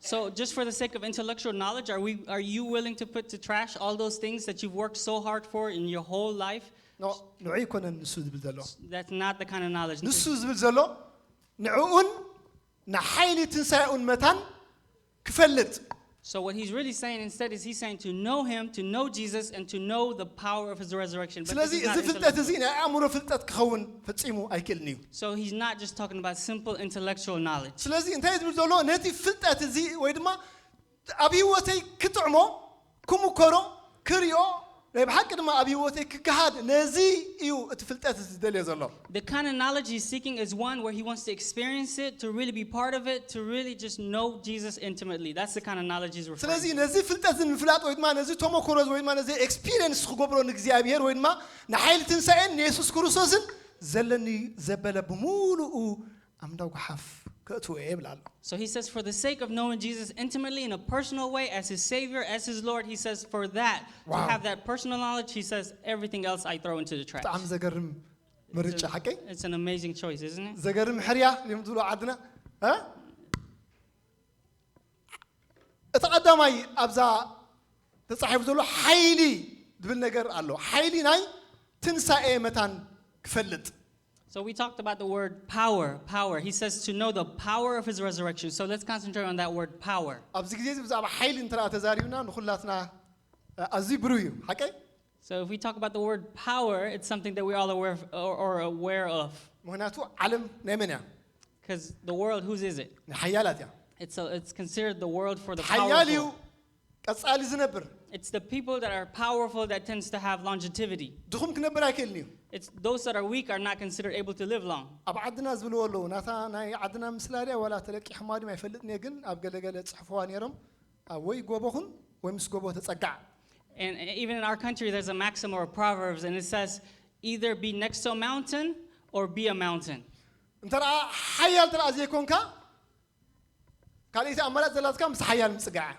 So just for the sake of intellectual knowledge, are you willing to put to trash all those things that you've worked so hard for in your whole life? That's not the kind of knowledge. So what he's really saying instead is he's saying to know him, to know Jesus, and to know the power of his resurrection. But this is not so he's not just talking about simple intellectual knowledge. The kind of knowledge he's seeking is one where he wants to experience it, to really be part of it, to really just know Jesus intimately. That's the kind of knowledge he's referring to. So he says, for the sake of knowing Jesus intimately in a personal way as his Savior, as his Lord, he says, for that, to have that personal knowledge, he says, everything else I throw into the trash. It's an amazing choice, isn't it? So we talked about the word power. He says to know the power of his resurrection. So let's concentrate on that word power. So if we talk about the word power, it's something that we're all aware of. Because the world, whose is it? It's considered the world for the powerful. It's the people that are powerful that tends to have longevity. it's those that are weak are not considered able to live long. ኣብ ዓድና ዝብልዎ ኣለዉ ናታ ናይ ዓድና ምስላድያ ዋላ ተለቂሕ ማድም ኣይፈልጥኒ ግን ኣብ ገለገለ ጽሕፍዋ ነይሮም ወይ ጎቦኹን ወይ ምስ ጎቦ ተጸጋዕ And even in our country, there's a maxim or a proverbs, and it says, either be next to a mountain or be a mountain. እንተ ደኣ ሓያል ተረኣ ዘይኮንካ ካልእቲ ኣማራጭ ዘለትካ ምስ ሓያል ምጽጋዕ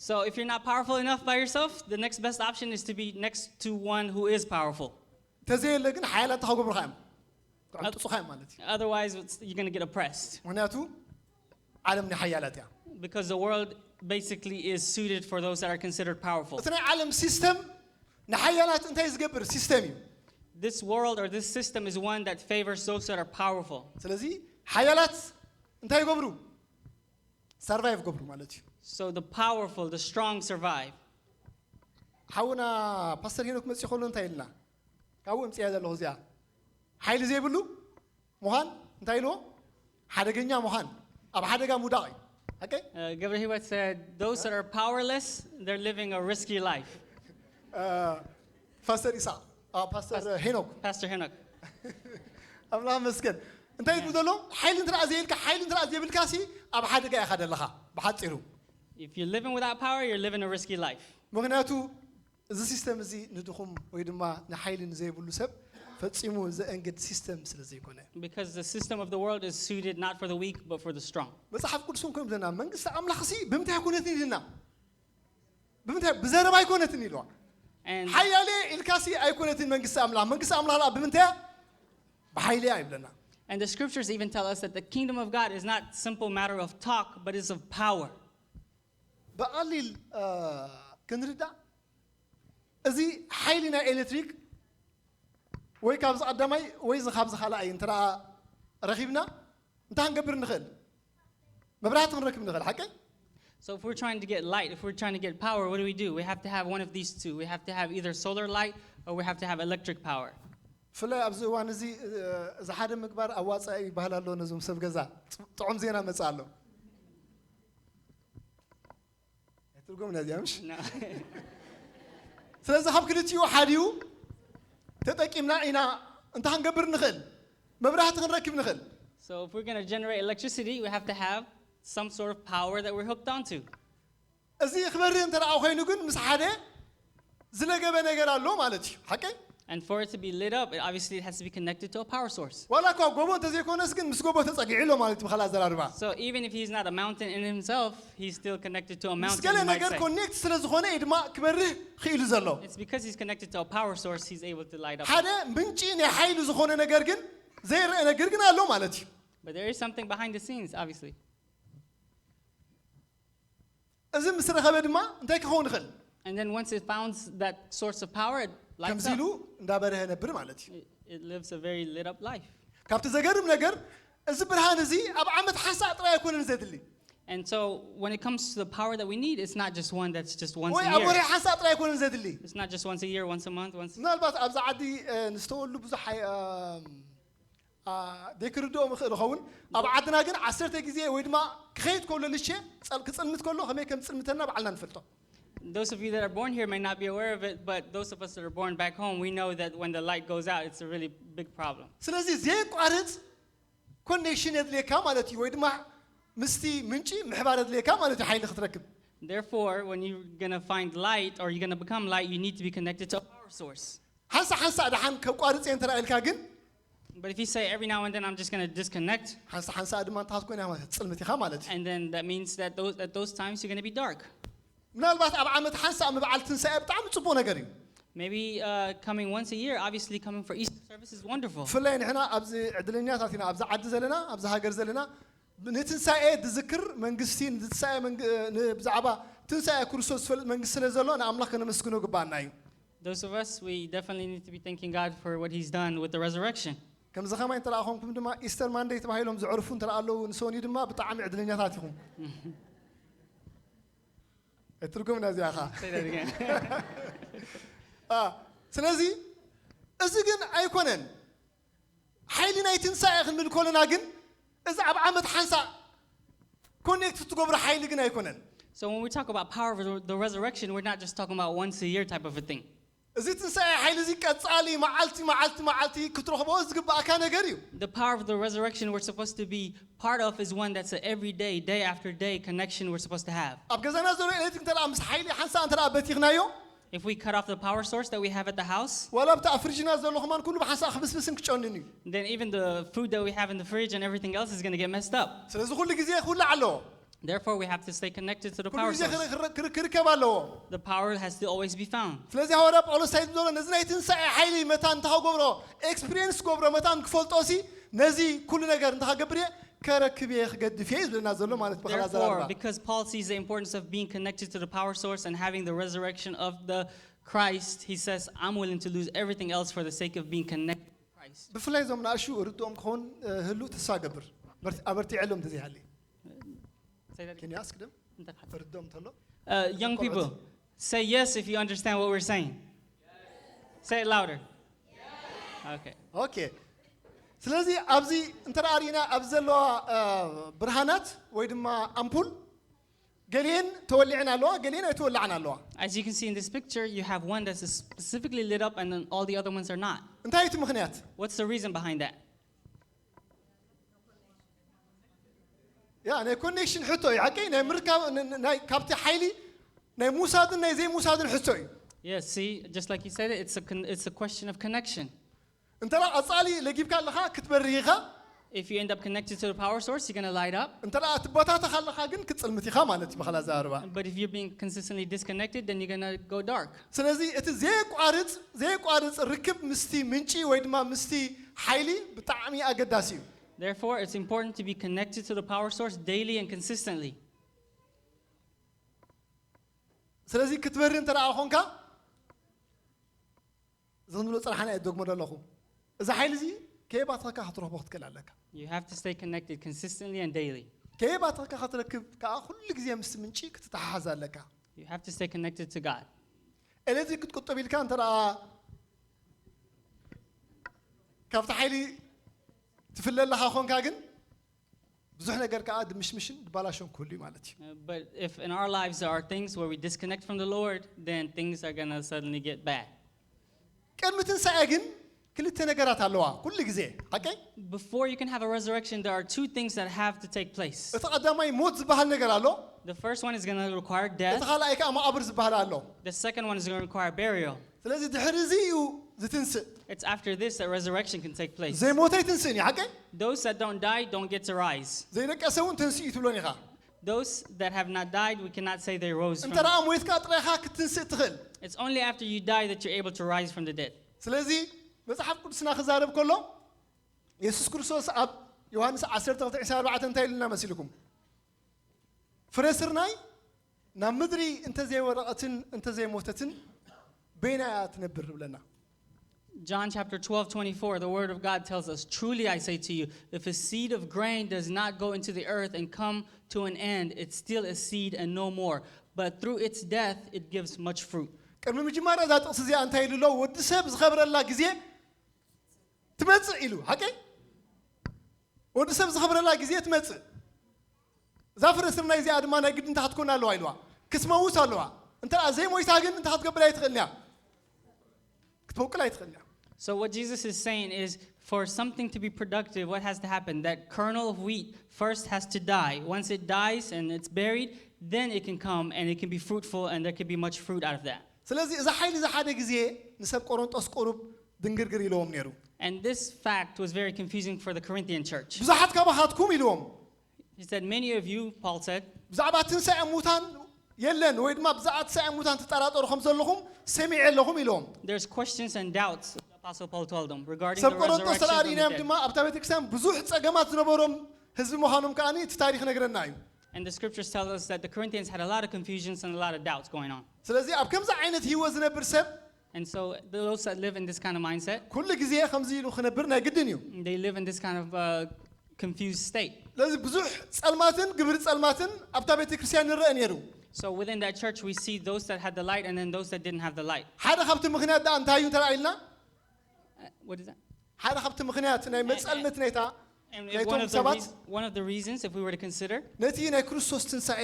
So if you're not powerful enough by yourself, the next best option is to be next to one who is powerful. ተዘየለ ግን ሓያላት ተኸገብሩካ እዮም ጥፁኻ እዮም ማለት እዩ Otherwise, you're going to get oppressed. ምክንያቱ ዓለም ናይ ሓያላት እያ Because the world basically is suited for those that are considered powerful. እቲ ናይ ዓለም ሲስተም ንሓያላት እንታይ ዝገብር ሲስተም እዩ This world or this system is one that favors those that are powerful. ስለዚ ሓያላት እንታይ ይገብሩ ሰርቫይቭ ገብሩ ማለት እዩ So the powerful, the strong survive. ሓውና ፓስተር ሄኖክ መጽእ ከሎ እንታይ ኢልና ካብኡ ምጽያ ዘለኹ እዚኣ ሓይሊ ዘይብሉ ምዃን እንታይ ኢልዎ ሓደገኛ ምዃን ኣብ ሓደጋ ሙዳቕ እዩ Okay? Gabriel Hiwat said, those that are powerless, they're living a risky life. ፓስተር ኢሳ ፓስተር ሄኖክ Pastor Henok. ኣምላኽ መስገን እንታይ ይብሉ ዘሎ ሓይሊ እንትረኣ ዘይብልካ ሓይሊ እንትረኣ ዘይብልካ ሲ ኣብ ሓደጋ ኢኻ ዘለኻ ብሓፂሩ If you're living without power, you're living a risky life. ምክንያቱ እዚ ሲስተም እዚ ንድኹም ወይ ድማ ንሓይሊ ንዘይብሉ ሰብ ፈፂሙ ዘእንግድ ሲስተም ስለ ዘይኮነ Because the system of the world is suited not for the weak, but for the strong. መጽሓፍ ቅዱስን ከም ዘለና መንግስቲ ኣምላኽ ሲ ብምንታይ ኣይኮነትን ኢልና ብምንታይ ብዘረባ ኣይኮነትን ኢልዋ And ሓያሌ ኢልካሲ ኣይኮነትን መንግስቲ ኣምላኽ ብምንታይ ብሓይሊ ኣይብለና And the scriptures even tell us that the kingdom of God is not simple matter of talk, but is of power. بقليل كنردا ازي حيلنا الكتريك وي كابز قدامي وي زخابز خلاي انت رخيبنا انت هنقبر نخل مبرات نركب نخل حكي So if we're trying to get light, if we're trying to get power, what do? We have to have one of these two. We have to have either solar light or we have to have electric power. فلا ابزو وان زي اذا حدا مقبر اواصاي بهلالو نزوم سب غزا طعم زينا مصالو ترجم ناديامش ስለዚህ ካብ ክልቲኡ ሓዲኡ ተጠቂምና ኢና እንታ ክንገብር ንኽእል መብራህቲ ክንረክብ ንኽእል So if we're going to generate electricity, we have to have some sort of power that we're hooked onto. እዚ ክበርህ እንተደኣ ኮይኑ ግን ምስ ሓደ ዝለገበ ነገር ኣሎ ማለት እዩ ሓቂ And for it to be lit up, obviously it has to be connected to a power source. ዋላ እኳ ጎቦ እንተዘይኮነስ ግን ምስ ጎቦ ተጸጊዑ ኢሎ ማለት ብኸላ ዘራርባ So even if he's not a mountain in himself, he's still connected to a ምስ mountain. ገለ you might ነገር say. ኮኔክት ስለ ዝኾነ እዩ ድማ ክበርህ ክኢሉ ዘሎ It's because he's connected to a power source, he's able to light up. ሓደ ምንጪ ናይ ሓይሉ ዝኾነ ነገር ግን ዘይርአ ነገር ግን ኣሎ ማለት እዩ But there is something behind the scenes, obviously. እዚ ምስ ረኸበ ድማ እንታይ ክኸውን ይኽእል And then once it found that source of power, it lights ከምዚ up. ኢሉ እንዳበረኸ ነብር ማለት እዩ It lives a very lit up life. ካብቲ ዘገርም ነገር እዚ ብርሃን እዚ ኣብ ዓመት ሓንሳእ ጥራይ ኣይኮነን ዘድሊ And so when it comes to the power that we need, it's not just one that's just once ወይ a ኣብ ወርሒ year. ሓንሳእ ጥራይ ኣይኮነን ዘድሊ It's not just once a year, once a month, once. ምናልባት ኣብዛ ዓዲ ንዝተወሉ ብዙሕ ደይክርድኦም ይኽእል ይኸውን ኣብ ዓድና ግን 10 ግዜ ወይ ድማ ክኸይድ ከሎ ልሼ ክፅልምት ከሎ ከመይ ከም ፅልምተና ባዕልና ንፈልጦ Those of you that are born here may not be aware of it, but those of us that are born back home, we know that when the light goes out, it's a really big problem. ስለዚ ዘይቋርፅ ኮኔክሽን የድልየካ ማለት እዩ ወይ ድማ ምስቲ ምንጪ ምሕባር የድልየካ ማለት እዩ ሓይሊ ክትረክብ Therefore, when you're going to find light or you're going to become light, you need to be connected to a power source. ሓንሳእ ድሓን ከቋርፅ እየ እንተራእልካ ግን But if you say every now and then I'm just going to disconnect, ሓንሳእ ድማ እንታት ኮይና ማለት ፅልምት ኢኻ ማለት እዩ and then that means that at those times you're going to be dark. ምናልባት ኣብ ዓመት ሓንሳእ ምብዓል ትንሳኤ ብጣዕሚ ፅቡቅ ነገር እዩ Maybe coming once a year, obviously coming for Easter service is wonderful. ብፍላይ ንሕና ኣብዚ ዕድለኛታት ኢና ኣብዛ ዓዲ ዘለና ኣብዛ ሃገር ዘለና ንትንሳኤ ዝዝክር መንግስቲ ብዛዕባ ትንሳኤ ክርስቶስ ዝፈልጥ መንግስቲ ስለ ዘሎ ንኣምላኽ ከነመስግኖ ግባአና እዩ Those of us, we definitely need to be thanking God for what he's done with the resurrection. ከምዚ ኸማይ እንተረኣኹምኩም ድማ ኢስተር ማንዴይ ተባሂሎም ዝዕርፉ እንተረኣ ኣለዉ ንሶኒ ድማ ብጣዕሚ ዕድለኛታት ኢኹም ትርጉምና እዚኣኻ Say that again. ስለዚ እዚ ግን ኣይኮነን ሓይሊ ናይ ትንሳኤ ክንብል ከለና ግን እዚ ኣብ ዓመት ሓንሳእ ኮኔክት ትገብሮ ሓይሊ ግን ኣይኮነን So when we talk about power of the resurrection, we're not just talking about once a year type of a thing. እዚ ትንሳኤ ሓይሊ እዚ ቀጻሊ መዓልቲ ክትረኽቦ ዝግባእካ ነገር እዩ The power of the resurrection we're supposed to be part of is one that's an everyday, day after day connection we're supposed to have. ኣብ ገዛና ዘሎ ኤሌክትሪክ ተራ ምስ ሓይሊ ሓንሳ እንተራ በቲኽናዮ If we cut off the power source that we have at the house, ወላ ብታ ፍሪጅና ዘሎ ኸማን ኩሉ ብሓንሳ ክብስብስን ክጨንን እዩ then even the food that we have in the fridge and everything else is going to get messed up. ስለዚህ ኩሉ ግዜ ኩሉ ኣለዎ Therefore, we have to stay connected to the ኩሉ power ግዜ source. ክርከብ ኣለዎ The power has to always be found. ስለዚህ ሐዋርያ ጳውሎስ ሳይት ዘሎ ነዚ ናይ ትንሳኤ ሓይሊ መታን እንተኸገብሮ ኤክስፒሪየንስ ክገብሮ መታን ክፈልጦሲ ነዚ ኩሉ ነገር እንተኸገብር ከረክብ ክገድፍ ዝብለና ዘሎ ማለት በኸላ Therefore, ዘራባ because Paul sees the importance of being connected to the power source and having the resurrection of the Christ, he says, I'm willing to lose everything else for the sake of being connected to Christ. ብፍላይ ዞም ንኣሹ ርድኦም ክኾን ህሉእ ተስፋ ገብር ኣበርቲዕሎም ተዘይሃለይ Say that Can again. you ask them? ርድኦም ተሎ Young people, say yes if you understand what we're saying. Say it louder. Okay. ኦኬ ስለዚህ ኣብዚ እንተራሪና ኣብ ዘለዋ ብርሃናት ወይ ድማ ኣምፑል ገሊአን ተወሊዕን ኣለዋ ገሊአን ኣይተወላዕን ኣለዋ As you can see in this picture, you have one that's specifically lit up and then all the other ones are not. እንታይ እቲ ምክንያት What's the reason behind that? ያ ናይ ኮኔክሽን ሕቶ እዩ ሓቀይ ናይ ምርካብ ናይ ካብቲ ሓይሊ ናይ ሙሳድን ናይ ዘይሙሳድን ሕቶ እዩ Yes, see, just like you said, it's a question of connection. እንተራ ኣጻሊ ለጊብካ ኣለኻ ክትበርህ ኢኻ If you end up connected to the power source, you're going to light up. እንተራ ትቦታተኻ ኣለኻ ግን ክትጽልምት ኢኻ ማለት እዩ በኸላ ዛርባ But if you're being consistently disconnected, then you're going to go dark. ስለዚ እቲ ዘይቋርጽ ርክብ ምስቲ ምንጪ ወይ ድማ ምስቲ ሓይሊ ብጣዕሚ ኣገዳሲ እዩ Therefore, it's important to be connected to the power source daily and consistently. ስለዚ ክትበርህ እንተራ ኮንካ ዝንብሎ ጽራሕና እደግሞ ኣለኹ እዚ ሓይሊ እዚ ከየባትካ ክትረኽቦ ክትከል ኣለካ You have to stay connected consistently and daily. ከየባትካ ክትረክብ ከዓ ኩሉ ግዜ ምስ ምንጪ ክትተሓሓዝ ኣለካ You have to stay connected to God. ኤሌክትሪክ ክትቆጠብ ኢልካ እንተራ ካብቲ ሓይሊ ትፍለለኻ ኮንካ ግን ብዙሕ ነገር ከዓ ድምሽምሽን ድባላሾን ክህሉ እዩ ማለት እዩ But if in our lives there are things where we disconnect from the Lord, then things are going to suddenly get bad. ቅድሚ ትንሳኤ ግን ክልተ ነገራት ኣለዋ ኩሉ ግዜ ሓቀይ Before you can have a resurrection, there are two things that have to take place. እቲ ቀዳማይ ሞት ዝበሃል ነገር ኣሎ The first one is going to require እቲ death. ካልኣይ ከዓ መቃብር ዝበሃል ኣሎ The second one is going to require burial. ስለዚ ድሕሪ እዚ እዩ ዝትንስእ It's after this that resurrection can take place. ዘይሞተ ይትንስእን እዩ ሓቀይ Those that don't die don't get to rise. ዘይደቀሰ እውን ተንስኡ እዩ ትብሎን ኢኻ Those that have not died, we cannot say they rose እንተራ from. ሞትካ ጥራይኻ ክትንስእ ትኽእል It's only after you die that you're able to rise from the dead. ስለዚ መጽሓፍ ቅዱስና ክዛረብ ከሎ ኢየሱስ ክርስቶስ ኣብ ዮሐንስ 10:24 እንታይ ኢሉና መሲልኩም ፍረ ስርናይ ናብ ምድሪ እንተዘይወረቐትን እንተዘይሞተትን በይና እያ ትነብር ብለና John chapter 12:24, the word of God tells us, "Truly I say to you, if a seed of grain does not go into the earth and come to an end, it's still a seed and no more. But through its death, it gives much fruit." ቅድሚ ምጅማር እዛ ጥቕሲ እዚኣ እንታይ ኢሉ ኣሎ ወዲ ሰብ ዝኸብረላ ግዜ ትመጽእ ኢሉ ሓቀይ ወዲ ሰብ ዝኸብረላ ግዜ ትመጽእ እዛ ፍረ ስርናይ እዚኣ ድማ ናይ ግድ እንታይ ክትኮን ኣለዋ ኢልዋ ክትመውት ኣለዋ እንተኣ ዘይሞይታ ግን እንታይ ክትገብር ኣይትኽእልን እያ ክትበቁል ኣይትኽእልን እያ So what Jesus is saying is, for something to be productive, what has to happen? That kernel of wheat first has to die. Once it dies and it's buried, then it can come and it can be fruitful and there can be much fruit out of that. ስለዚ እዚ ሓይሊ እዚ ሓደ ግዜ ንሰብ ቆሮንጦስ ቁሩብ ድንግርግር ኢለዎም ነይሩ And this fact was very confusing for the Corinthian church. ብዙሓት ካባኻትኩም ኢለዎም He said, many of you, Paul said, ብዛዕባ ትንሳኤ ሙታን የለን ወይ ድማ ብዛዕባ ትንሳኤ ሙታን ትጠራጠሩ ከም ዘለኹም ሰሚዕ ኣለኹም ኢለዎም there's questions and doubts, Apostle Paul told them, regarding ሰብ the ቆሮንጦስ resurrection from ተራሪናዮም the ድማ dead. ኣብታ ቤተክርስቲያን ብዙሕ ፀገማት ዝነበሮም ህዝቢ ምዃኖም ከዓኒ እቲ ታሪክ ነገረና እዩ And the scriptures tell us that the Corinthians had a lot of confusions and a lot of doubts going on. ስለዚ ኣብ ከምዚ ዓይነት ህይወት ዝነብር ሰብ And so those that live in this kind of mindset, ኩሉ ግዜ ከምዚ ኢሉ ክነብር ናይ ግድን እዩ they live in this kind of confused state. ስለዚ ብዙሕ ፀልማትን ግብሪ ፀልማትን ኣብታ ቤተክርስቲያን ንርአ ነይሩ So within that church, we see those that had the light and then those that didn't have the light. ሓደ ካብቲ ምክንያት ዳ እንታይ እዩ ተራኢልና What is that? ሓደ ካብቲ ምክንያት ናይ መፀልመት ነታ And ናይቶም ሰባት one of the reasons, if we were to consider, ነቲ ናይ ክርስቶስ ትንሳኤ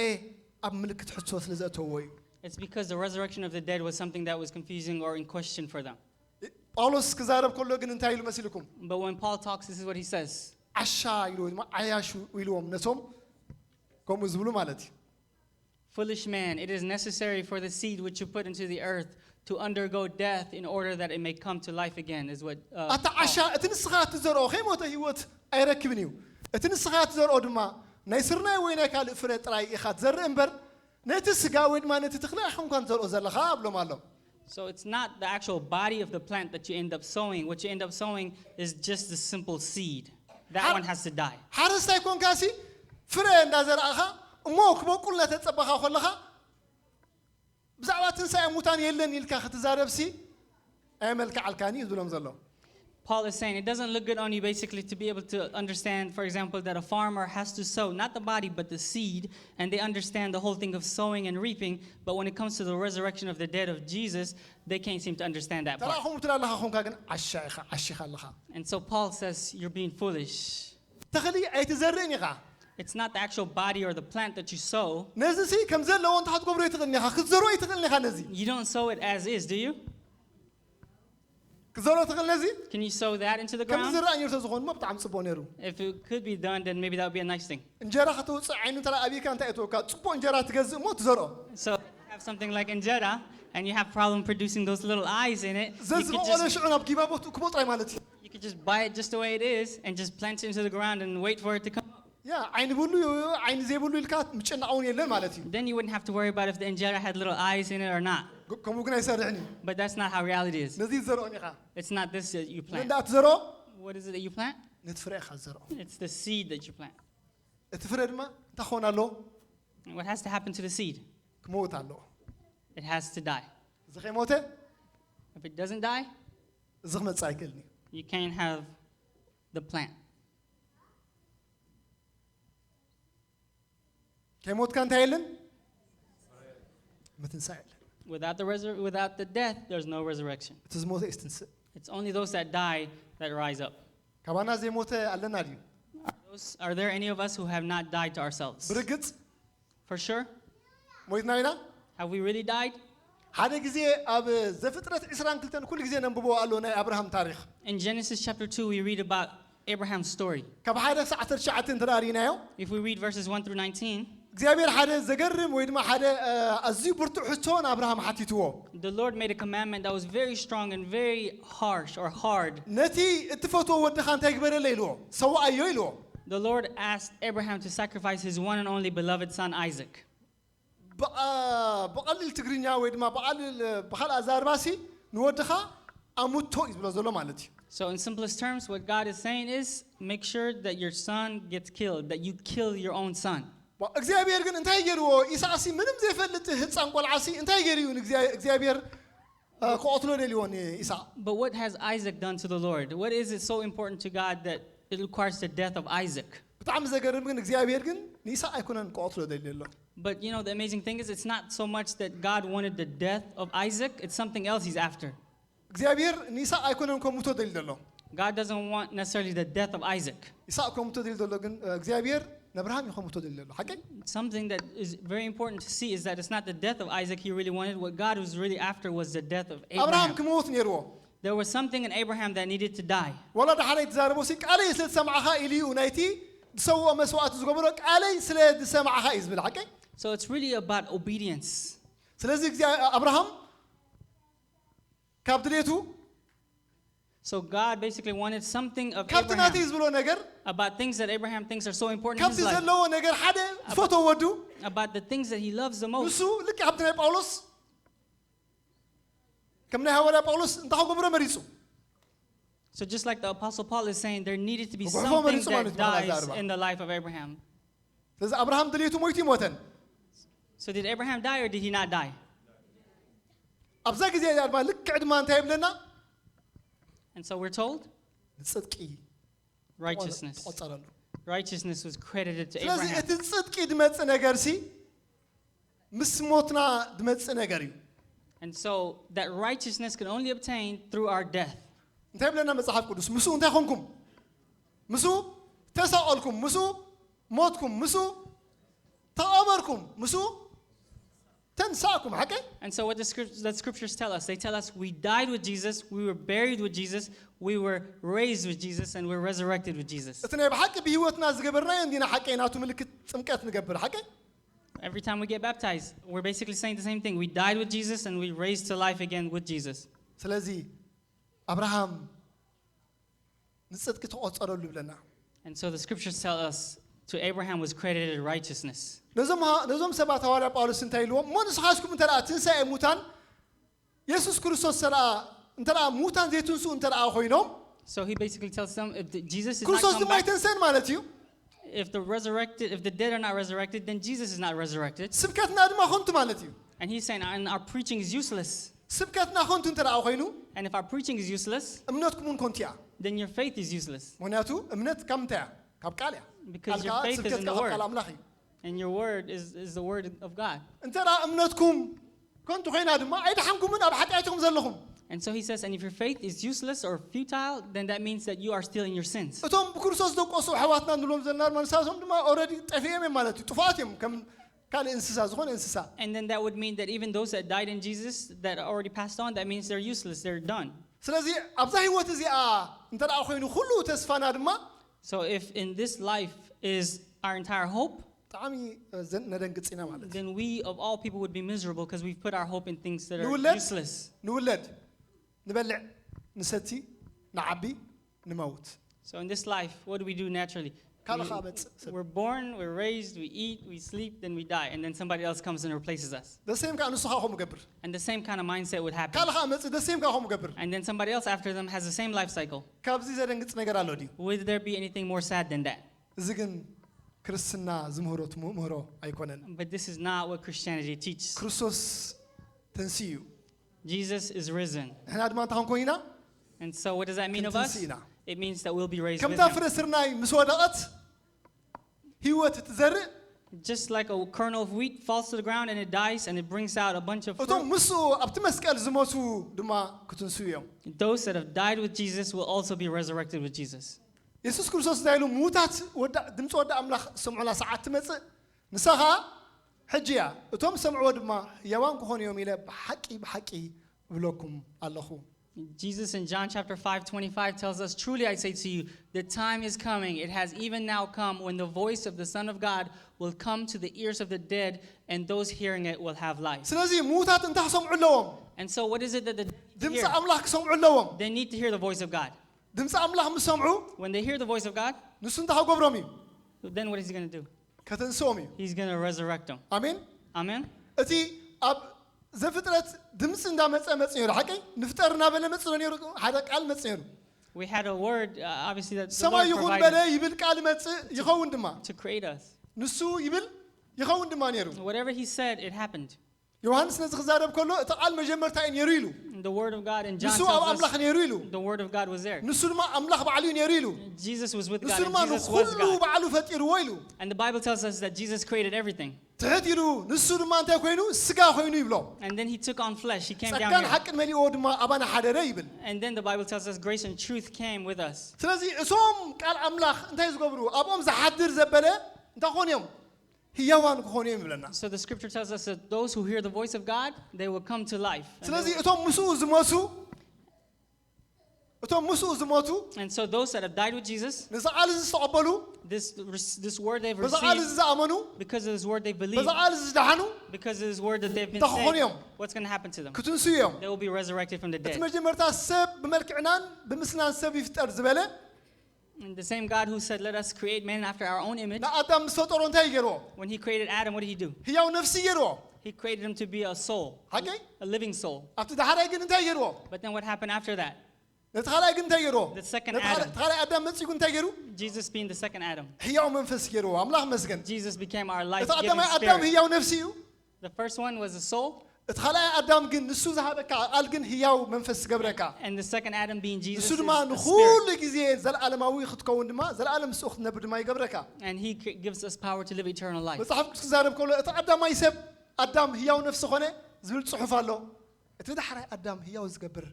ኣብ ምልክት ሕቶ ስለ ዘእተውዎ እዩ It's because the resurrection of the dead was something that was confusing or in question for them. ጳውሎስ ክዛረብ ከሎ ግን እንታይ ኢሉ መሲልኩም But when Paul talks, this is what he says. ዓሻ ኢሉ ዓያሹ ኢሉዎም ነሶም ከምኡ ዝብሉ ማለት እዩ Foolish man, it is necessary for the seed which you put into the earth to undergo death in order that it may come to life again, is what ኣታ ዓሻ እቲ ንስኻ ትዘርኦ ከይሞተ ህይወት ኣይረክብን እዩ እቲ ንስኻ ትዘርኦ ድማ ናይ ስርናይ ወይ ናይ ካልእ ፍረ ጥራይ ኢኻ ትዘርእ እምበር ነቲ ስጋ ወይ ድማ ነቲ ተኽሊ ኣይኮንካን ትዘርኦ ዘለኻ ብሎም ኣሎ So it's not the actual body of the plant that you end up sowing. What you end up sowing is just the simple seed. That one has to die. ሓረስታይ ኮንካሲ ፍረ እንዳዘርኣኻ እሞ ክበቁል እናተፀበኻ ከለኻ ብዛዕባ ትንሳኤ ሙታን የለን ኢልካ ክትዛረብሲ ኣይመልክዓልካኒ እዩ ዝብሎም ዘሎ Paul is saying it doesn't look good on you basically to be able to understand, for example, that a farmer has to sow, not the body, but the seed, and they understand the whole thing of sowing and reaping, but when it comes to the resurrection of the dead of Jesus, they can't seem to understand that part. ተራኹም ትላለኻ ኮንካ ግን ዓሺኻ ኣለኻ And so Paul says, you're being foolish. ተኽሊ ኣይትዘርእን ኢኻ It's not the actual body or the plant that you sow. ነዚ ሲ ከም ዘለዎ እንታ ክትገብሮ ይትኽእልኒ ኢኻ ክትዘርኦ ይትኽእልኒ ኢኻ ነዚ You don't sow it as is, do you? ክትዘርኦ ትኽእል ነዚ Can you sow that into the ከም ground? ዝረአ ነይሩ ተዝኾኑ ሞ ብጣዕሚ ፅቡቅ ነይሩ If it could be done, then maybe that would be a nice thing. እንጀራ ከተውፅእ ዓይኑ እንተላ ኣብይካ እንታይ እትወካ ፅቡቅ እንጀራ ትገዝእ ሞ ትዘርኦ So if you have something like injera, and you have problem producing those little eyes in it, ዘዝበቆለ ሽዑ ናብ ጊባቦት ክቦ ጥራይ ማለት እዩ you could just buy it just the way it is and just plant it into the ground and wait for it to come up. ያ ዓይኒ ብሉ ዓይኒ ዘይብሉ ኢልካ ምጭናውን የለን ማለት እዩ Then you wouldn't have to worry about if the injera had little eyes in it or not. ከምኡ ግን ኣይሰርሕን እዩ But that's not how reality is. ነዚ ዝዘርኦን ኢኻ It's not this that you plant. እንዳ ትዘርኦ What is it that you plant? ነቲ ፍረ ኢኻ ዝዘርኦ It's the seed that you plant. እቲ ፍረ ድማ እንታይ ክኾን ኣለዎ And what has to happen to the seed? ክመውት ኣለዎ It has to die. እዚ ከይሞተ If it doesn't die, እዚ ክመፅእ ኣይክእልን እዩ you can't have the plant. ከይሞትካ እንታይ የለን ምትንሳኤ የለን Without the death, there's no resurrection. እቲ ዝሞተ እዩ ትንስእ It's only those that die that rise up. ካባና ዘይሞተ ኣለና ድዩ Are there any of us who have not died to ourselves? ብርግፅ For sure. ሞይትና ኢና Have we really died? ሓደ ግዜ ኣብ ዘፍጥረት 22 ኩሉ ግዜ ነንብቦ ኣሎ ናይ አብርሃም ታሪክ In Genesis chapter 2, we read about Abraham's story. ካብ ሓደ ክሳብ 19 ተራሪናዮ If we read verses 1 through 19, እግዚአብሔር ሓደ ዘገርም ወይ ድማ ሓደ ኣዝዩ ብርቱዕ ሕቶን አብርሃም ሓቲትዎ the Lord made a commandment that was very strong and very harsh or hard. ነቲ እትፈትዎ ወድኻ እንታይ ግበረለ ኢልዎ ሰዋኣዮ ኢልዎ The Lord asked Abraham to sacrifice his one and only beloved son Isaac. በቀሊል ትግርኛ ወይ ድማ በቀሊል በኻል ኣዛርባሲ ንወድኻ ኣሙቶ እዩ ዝብሎ ዘሎ ማለት እዩ So in simplest terms, what God is saying is, make sure that your son gets killed, that you kill your own son. እግዚአብሔር ግን እንታይ ገይርዎ ኢሳሲ ምንም ዘይፈልጥ ህፃን ቆልዓሲ እንታይ ገይርዩ እግዚአብሔር ከቆትሎ ደልዮን ኢሳ But what has Isaac done to the Lord? What is it so important to God that it requires the death of Isaac? በጣም ዘገርም ግን እግዚአብሔር ግን ኢሳ አይኮነን ከቆትሎ ደልየሎ But you know, the amazing thing is, it's not so much that God wanted the death of Isaac, it's something else he's after. እግዚአብሔር ኢሳ አይኮነን ከሙቶ ደልየሎ God doesn't want necessarily the death of Isaac. ኢሳ ከሙቶ ደልየሎ ግን እግዚአብሔር ነብርሃም ከሙቶ ደልየሎ ሐቀ Something that is very important to see is that it's not the death of Isaac he really wanted. What God was really after was the death of አብርሃም Abraham. ከሞት ነርዎ There was something in Abraham that needed to die. ወላደ ሓደ ይተዛረቦ ሲ ቃለይ ስለ ተሰማዓኻ ኢልዩ ናይቲ ሰው መስዋዕት ዝገብሮ ቃለይ ስለ ተሰማዓኻ ይዝብል ሐቀ So it's really about obedience. ስለዚህ አብርሃም ካብ ድሌቱ So God basically wanted something of ካብትናቲ Abraham ዝብሎ ነገር about things that Abraham thinks are so important in ካብቲ his life. ዘለዎ ነገር ሓደ ፎቶ ወዱ About the things that he loves the most. ንሱ ልክ ካብቲ ናይ ጳውሎስ ከም ናይ ሐዋርያ ጳውሎስ እንታይ ገብሮ መሪጹ So just like the Apostle Paul is saying, there needed to be Well, something someone that is one dies of in the life of Abraham. ስለዚ አብርሃም ድሌቱ ሞይቱ ይሞተን So did Abraham die or did he not die? ኣብዛ ግዜ ድማ ልክ ዕድማ እንታይ ይብለና And so we're told ጽድቂ righteousness. ቆጸረሉ Righteousness was credited to ስለዚ Abraham. እቲ ጽድቂ ድመጽ ነገር ሲ ምስ ሞትና ድመጽ ነገር እዩ And so that righteousness can only obtain through our death. እንታይ ብለና መጽሐፍ ቅዱስ ምሱ እንታይ ኾንኩም ምሱ ተሳቀልኩም ምሱ ሞትኩም ምሱ ተቀበርኩም ምሱ ተንሳእኩም ሓቀ And so what the scriptures tell us, they tell us we died with Jesus, we were buried with Jesus, we were raised with Jesus, and we're resurrected with Jesus. እቲ ናይ ብሓቂ ብህይወትና ዝገበርናዮ እንዲና ሓቀ ናቱ ምልክት ጥምቀት ንገብር ሓቀ Every time we get baptized, we're basically saying the same thing. We died with Jesus and we raised to life again with Jesus. ስለዚ አብርሃም ንጽድቅ ተቆጸረሉ ብለና And so the scriptures tell us to Abraham was credited righteousness. ነዞም ሰባት ሐዋርያ ጳውሎስ እንታይ ኢልዎም ሞንስኻስኩም እንተራ ትንሣኤ ሙታን ኢየሱስ ክርስቶስ ሰራ እንተራ ሙታን ዘይትንሱ እንተራ ኮይኖም So he basically tells them if Jesus is not ክርስቶስ come ድማ back, ይተንሰን ማለት እዩ if the dead are not resurrected, then Jesus is not resurrected. ስብከትና ድማ ኾንቱ ማለት እዩ And he's saying and our preaching is useless. ስብከትና ኾንቱ እንተራ ኮይኑ And if our preaching is useless, እምነትኩም ኮንቲያ then your faith is useless. ምክንያቱ እምነት ከም እንታይ ካብ ቃል እያ Because your faith is in the word. ቃል አምላኽ እዩ And your word is the word of God. እንተራ እምነትኩም ኮንቱ ኮይና ድማ አይደሓንኩምን ኣብ ኃጢአትኩም ዘለኹም And so he says, and if your faith is useless or futile, then that means that you are still in your sins. እቶም ብክርስቶስ ደቆሱ ኣሕዋትና ንብሎም ዘለና መንሳሶም ድማ ኦልሬዲ ጠፊኦም እዮም ማለት እዩ ጥፋት እዮም ከም ካልእ እንስሳ ዝኾነ እንስሳ And then that would mean that even those that died in Jesus that already passed on, that means they're useless, they're done. ስለዚ ኣብዛ ህይወት እዚኣ እንተደኣ ኮይኑ ኩሉ ተስፋና ድማ So if in this life is our entire hope, ብጣዕሚ ነደንግፅ ኢና ማለት then we of all people would be miserable because we've put our hope in things that are ንውለድ useless. ንውለድ ንበልዕ ንሰቲ ንዓቢ ንመውት So in this life, what do we do naturally? ካልእ ኸ መጽእ We're born, we're raised, we eat, we sleep, then we die, and then somebody else comes and replaces us. ደሴም ከዓ ንሱ ኸ ከምኡ ገብር And the same kind of mindset would happen. ካልእ ኸ መጽእ ደሴም ከዓ ከምኡ ገብር And then somebody else after them has the same life cycle. ካብዚ ዘደንግፅ ነገር ኣሎ ድዩ Would there be anything more sad than that? እዚ ግን ክርስትና ዝምህሮ ምህሮ ኣይኮነን But this is not what Christianity teaches. ክርስቶስ ተንስኡ Jesus is risen. ንሕና ድማ እንታይ ክንኮን ኢና And so what does that mean of us? ክንትንስእ ኢና It means that we'll be raised with ከምታ ፍረ him. ስርናይ ምስ ወደቐት ህይወት ትዘርእ Just like a kernel of wheat falls to the ground and it dies and it brings out a bunch of እቶም fruit. ምስኡ ኣብቲ መስቀል ዝሞቱ ድማ ክትንስኡ እዮም Those that have died with Jesus will also be resurrected with Jesus. ኢየሱስ ክርስቶስ እንታይ ኢሉ ሙታት ድምፂ ወዲ ኣምላኽ ሰምዑና ሰዓት ትመጽእ ንስኻ ሕጂ እያ እቶም ሰምዕዎ ድማ ህያዋን ክኾኑ እዮም ኢለ ብሓቂ ብለኩም ኣለኹ Jesus in John chapter 5:25 tells us, truly I say to you, the time is coming, it has even now come, when the voice of the Son of God will come to the ears of the dead, and those hearing it will have life. ስለዚ ሙታት እንታይ ክሰምዑ ኣለዎም And so what is it that they ድምፂ hear? ኣምላኽ ክሰምዑ ኣለዎም They need to hear the voice of God. ድምፂ ኣምላኽ ምስ ሰምዑ When they hear the voice of God, ንሱ እንታይ ክገብሮም እዩ then what is he going to do? ከተንስኦም እዩ He's going to resurrect them. ኣሜን Amen? እቲ ኣብ ዘፍጥረት ድምፂ እንዳመፀ መፅ ነይሩ ሓቂ ንፍጠር እናበለ መፅ ነይሩ ሓደ ቃል መፅ ነይሩ We had a word, obviously, that the ሰማይ Lord ይኹን በለ provided ይብል ቃል መፅእ ይኸውን ድማ to create us. ንሱ ይብል ይኸውን ድማ ነይሩ Whatever he said, it happened. ዮሐንስ ነዚ ክዛረብ ከሎ እቲ ቃል መጀመርታ እዩ ነይሩ ኢሉ The word of God in John ንሱ ኣብ tells ኣምላኽ us ነይሩ ኢሉ the word of God was there. ንሱ ድማ ኣምላኽ ባዕሉ እዩ ነይሩ ኢሉ Jesus was with ንሱ God ድማ and Jesus was ንኩሉ God. ባዕሉ ፈጢርዎ ኢሉ And the Bible tells us that Jesus created everything. ትሕት ኢሉ ንሱ ድማ እንታይ ኮይኑ ስጋ ኮይኑ ይብሎ And then he took on flesh. He came down ጸጋን here. ሓቅን መሊኦ ድማ ኣባና ሓደረ ይብል And then the Bible tells us grace and truth came with us. ስለዚ እሶም ቃል ኣምላኽ እንታይ ዝገብሩ ኣብኦም ዝሓድር ዘበለ እንታይ ኮኑ እዮም ህያዋን ክኾኑ እዮም ይብለና So the scripture tells us that those who hear the voice of God, they will come to life. ስለዚ እቶም ምስኡ ዝሞቱ እቶም ምስኡ ዝሞቱ And so those that have died with Jesus, ነዚ ቃል እዚ ዝተቐበሉ this word they've በዛ ቃል እዚ received, ዝኣመኑ because of this word they believe, በዛ ቃል እዚ ዝደሓኑ because of this word that they've been እንታይ ክኾኑ እዮም saved, what's going to happen to them? ክትንስኡ እዮም They will be resurrected from the እቲ dead. መጀመርታ ሰብ ብመልክዕናን ብምስናን ሰብ ይፍጠር ዝበለ And the same God who said, let us create man after our own image, ንኣዳም ምስ ፈጠሮ እንታይ ይገርዎ when he created Adam, what did he do? ህያው ነፍሲ ገይርዎ He created him to be a soul, ሓቂ a living soul. ኣብቲ ዳሓራይ ግን እንታይ ገይርዎ But then what happened after that? ነቲ ካልኣይ ግን እንታይ ገይርዎ The second ነቲ Adam. ካልኣይ ኣዳም መፅኡ እንታይ ገይሩ Jesus being the second Adam. ህያው መንፈስ ገይርዎ ኣምላኽ መስገን Jesus became our እቲ life-giving ኣዳማይ ኣዳም spirit. ህያው ነፍሲ እዩ The first one was a soul, እቲ ካልኣይ ኣዳም ግን ንሱ ዝሃበካ ቃል ግን ህያው መንፈስ ዝገብረካ and the second Adam being Jesus ንሱ is ድማ the ንኩሉ spirit. ግዜ ዘለኣለማዊ ክትከውን ድማ ዘለኣለም ምስኡ ክትነብር ድማ ይገብረካ And he gives us power to live eternal life. መፅሓፍ ቅዱስ ክዛረብ ከሎ እቲ ኣዳማይ ሰብ ኣዳም ህያው ነፍሲ ኮነ ዝብል ፅሑፍ ኣሎ እቲ ዳሕራይ ኣዳም ህያው ዝገብር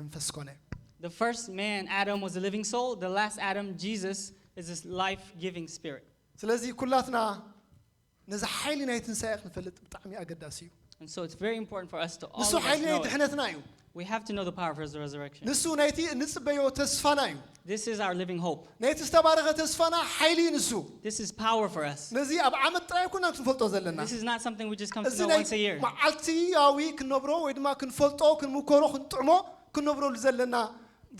መንፈስ ኮነ The first man, Adam, was a living soul. The last Adam, Jesus, is this life-giving spirit. ስለዚ ኩላትና ነዚ ሓይሊ ናይ ትንሳኤ ክንፈልጥ ብጣዕሚ ኣገዳሲ እዩ And so it's very important for us to all ንሱ of us ሓይሊ ናይ know it. ድሕነትና እዩ We have to know the power of his resurrection. ንሱ ናይቲ ንጽበዮ ተስፋና እዩ This is our living hope. ናይቲ ዝተባረኸ ተስፋና ሓይሊ እዩ ንሱ This is power for us. ነዚ ኣብ ዓመት ጥራይ ኩና ክንፈልጦ ዘለና This is not something we just come to እዚ know ናይ once a year. መዓልቲያዊ ክንነብሮ ወይ ድማ ክንፈልጦ ክንምከሮ ክንጥዕሞ ክንነብረሉ ዘለና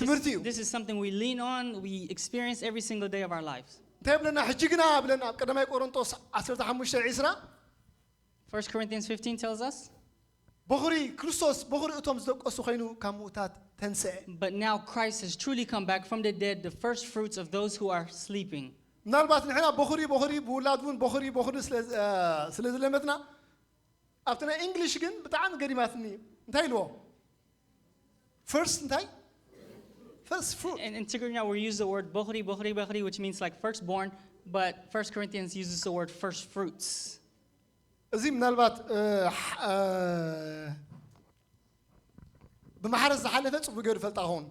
ትምህርቲ እዩ This is something we lean on, we experience every single day of our lives. እንታይ ብለና ሕጂ ግና ብለና ኣብ ቀዳማይ ቆሮንጦስ 15:20 1 Corinthians 15 tells us, በኹሪ ክርስቶስ በኹሪ እቶም ዝደቀሱ ኮይኑ ካብ ምውታት ተንስአ but now Christ has truly come back from the dead, the first fruits of those who are sleeping. ምናልባት ንሕና በኹሪ ብውላድ እውን በኹሪ ስለ ዝለመትና ኣብቲ ናይ እንግሊሽ ግን ብጣዕሚ ገሪማትኒ እንታይ ኢልዎ first fruit In Tigrinya we use the word bokhri, which means like firstborn, but 1 Corinthians uses the word first fruits. እዚ ምናልባት ብማሕረስ ዝሓለፈ ጽቡቕ ገይሩ ፈልጣ ሆን